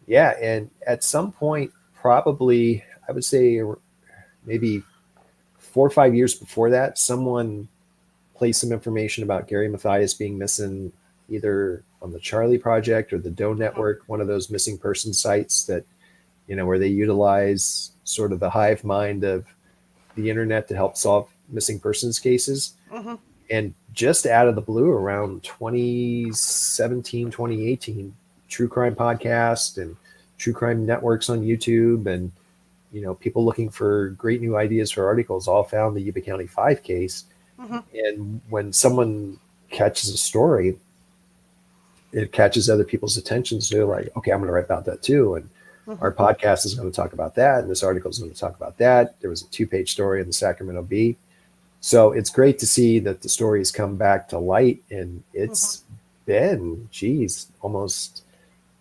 [SPEAKER 2] Yeah. And at some point, probably, I would say maybe 4 or 5 years before that, someone placed some information about Gary Mathias being missing, either on the Charlie Project or the Doe
[SPEAKER 1] Mhm.
[SPEAKER 2] Network, one of those missing person sites that, where they utilize sort of the hive mind of the internet to help solve missing persons cases.
[SPEAKER 1] Mhm.
[SPEAKER 2] And just out of the blue, around 2017, 2018, true crime podcast and true crime networks on YouTube, and people looking for great new ideas for articles, all found the Yuba County Five case.
[SPEAKER 1] Mhm.
[SPEAKER 2] And when someone catches a story, it catches other people's attention. So they're
[SPEAKER 1] Right.
[SPEAKER 2] like, okay, I'm going to write about that too. And our
[SPEAKER 1] Mhm.
[SPEAKER 2] podcast is going to talk about that. And this article is going to talk about that. There was a 2-page story in the Sacramento Bee. So it's great to see that the stories come back to light. And
[SPEAKER 1] Mhm.
[SPEAKER 2] it's been, geez, almost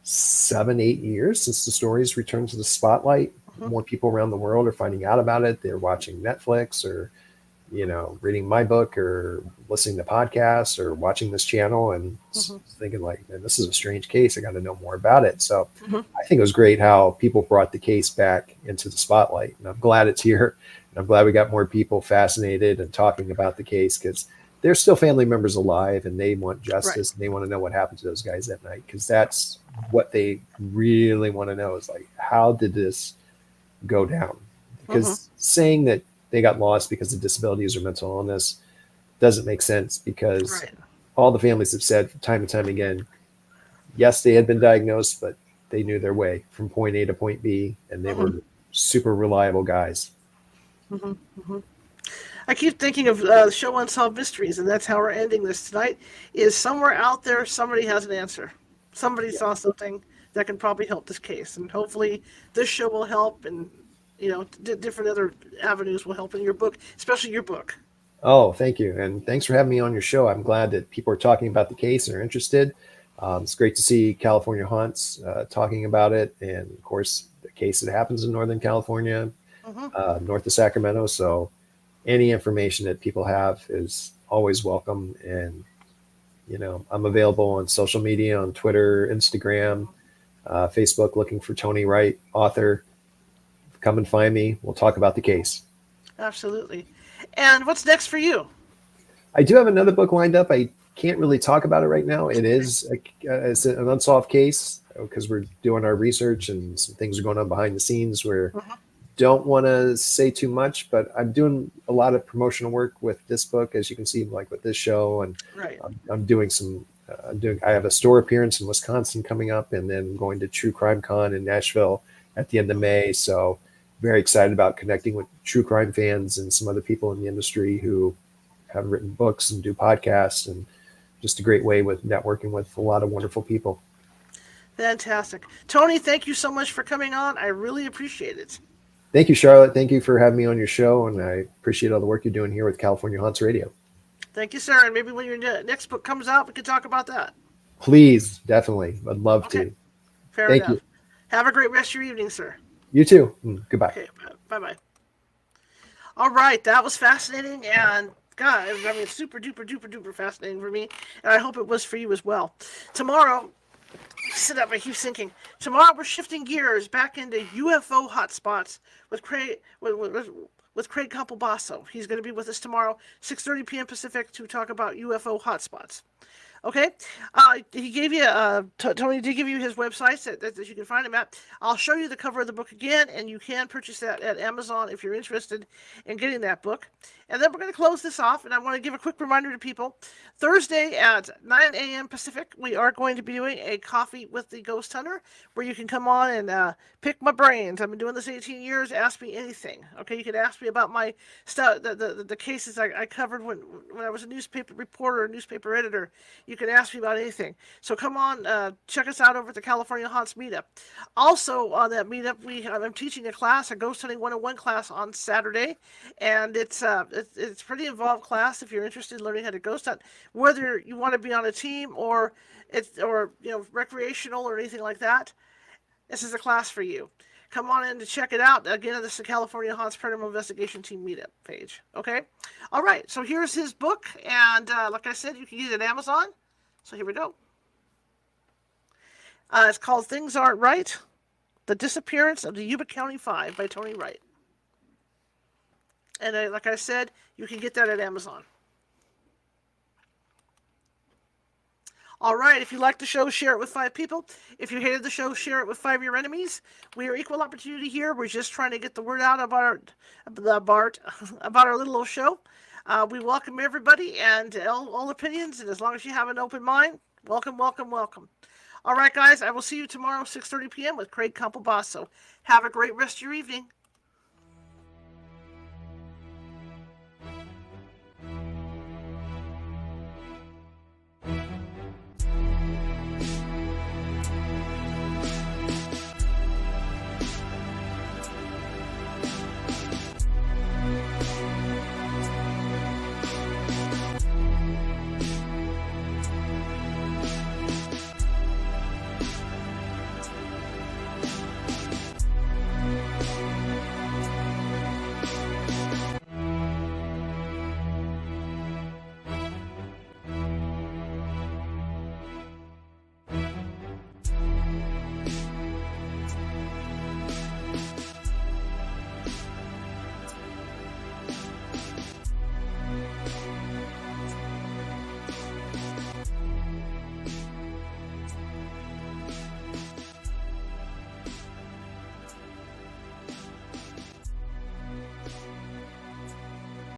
[SPEAKER 2] 7, 8 years since the stories returned to the spotlight.
[SPEAKER 1] Mhm.
[SPEAKER 2] More people around the world are finding out about it. They're watching Netflix, or reading my book, or listening to podcasts, or watching this channel, and
[SPEAKER 1] Mhm.
[SPEAKER 2] thinking like, man, this is a strange case. I got to know more about it. So
[SPEAKER 1] Mhm.
[SPEAKER 2] I think it was great how people brought the case back into the spotlight, and I'm glad it's here. And I'm glad we got more people fascinated and talking about the case, because there's still family members alive, and they want
[SPEAKER 1] Right.
[SPEAKER 2] justice, and they want to know what happened to those guys that night, because that's what they really want to know, is like, how did this go down?
[SPEAKER 1] Mhm.
[SPEAKER 2] Because saying that they got lost because of disabilities or mental illness doesn't make sense, because
[SPEAKER 1] Right.
[SPEAKER 2] all the families have said from time and time again, yes, they had been diagnosed, but they knew their way from point A to point B, and they
[SPEAKER 1] Mhm.
[SPEAKER 2] were super reliable guys.
[SPEAKER 1] Mhm. Mhm. I keep thinking of the show Unsolved Mysteries, and that's how we're ending this tonight. Is somewhere out there somebody has an answer. Somebody
[SPEAKER 2] Yeah.
[SPEAKER 1] saw something that can probably help this case, and hopefully this show will help, and different other avenues will help in your book, especially your book.
[SPEAKER 2] Oh, thank you. And thanks for having me on your show. I'm glad that people are talking about the case and are interested. It's great to see California Haunts talking about it. And of course, the case that happens in Northern California,
[SPEAKER 1] Hmm.
[SPEAKER 2] north of Sacramento. So any information that people have is always welcome. And, I'm available on social media, on Twitter, Instagram, Facebook, looking for Tony Wright, author. Come and find me. We'll talk about the case.
[SPEAKER 1] Absolutely. And what's next for you?
[SPEAKER 2] I do have another book lined up. I can't really talk about it right now. It's an unsolved case, because we're doing our research and some things are going on behind the scenes where
[SPEAKER 1] Hmm.
[SPEAKER 2] don't want to say too much, but I'm doing a lot of promotional work with this book, as you can see, like with this show. And
[SPEAKER 1] Right.
[SPEAKER 2] I'm doing some, I have a store appearance in Wisconsin coming up, and then going to True Crime Con in Nashville at the end of May. So very excited about connecting with true crime fans and some other people in the industry who have written books and do podcasts, and just a great way with networking with a lot of wonderful people.
[SPEAKER 1] Fantastic. Tony, thank you so much for coming on. I really appreciate it.
[SPEAKER 2] Thank you, Charlotte. Thank you for having me on your show. And I appreciate all the work you're doing here with California Haunts Radio.
[SPEAKER 1] Thank you, sir. And maybe when your next book comes out, we can talk about that.
[SPEAKER 2] Please, definitely. I'd love
[SPEAKER 1] Okay.
[SPEAKER 2] to.
[SPEAKER 1] Fair
[SPEAKER 2] Thank
[SPEAKER 1] enough.
[SPEAKER 2] you.
[SPEAKER 1] Have a great rest of your evening, sir.
[SPEAKER 2] You too. Goodbye.
[SPEAKER 1] Okay, bye-bye. All right, that was fascinating, and God, I mean, super duper duper duper fascinating for me, and I hope it was for you as well. Tomorrow, sit up, I keep sinking. Tomorrow we're shifting gears back into UFO hotspots with Craig with Craig Campobasso. He's going to be with us tomorrow, 6:30 p.m. Pacific, to talk about UFO hotspots. Okay, he gave you Tony did give you his websites that you can find him at. I'll show you the cover of the book again, and you can purchase that at Amazon if you're interested in getting that book. And then we're going to close this off, and I want to give a quick reminder to people. Thursday at 9 a.m. Pacific, we are going to be doing a coffee with the Ghost Hunter, where you can come on and pick my brains. I've been doing this 18 years. Ask me anything. Okay, you can ask me about my stuff, the cases I covered when I was a newspaper reporter, a newspaper editor. You can ask me about anything. So come on, check us out over at the California Haunts Meetup. Also on that meetup, I'm teaching a class, a Ghost Hunting 101 class on Saturday, and it's pretty involved class if you're interested in learning how to ghost hunt, whether you want to be on a team or recreational or anything like that. This is a class for you. Come on in to check it out. Again, this is the California Haunts Paranormal Investigation Team Meetup page. Okay? All right, so here's his book, and like I said, you can get it at Amazon. So here we go. It's called Things Aren't Right, The Disappearance of the Yuba County Five by Tony Wright. And like I said, you can get that at Amazon. All right, if you liked the show, share it with 5 people. If you hated the show, share it with 5 of your enemies. We are equal opportunity here. We're just trying to get the word out about our little old show. We welcome everybody and all opinions, and as long as you have an open mind, welcome, welcome, welcome. All right, guys, I will see you tomorrow, 6:30 p.m. with Craig Campobasso. Have a great rest of your evening.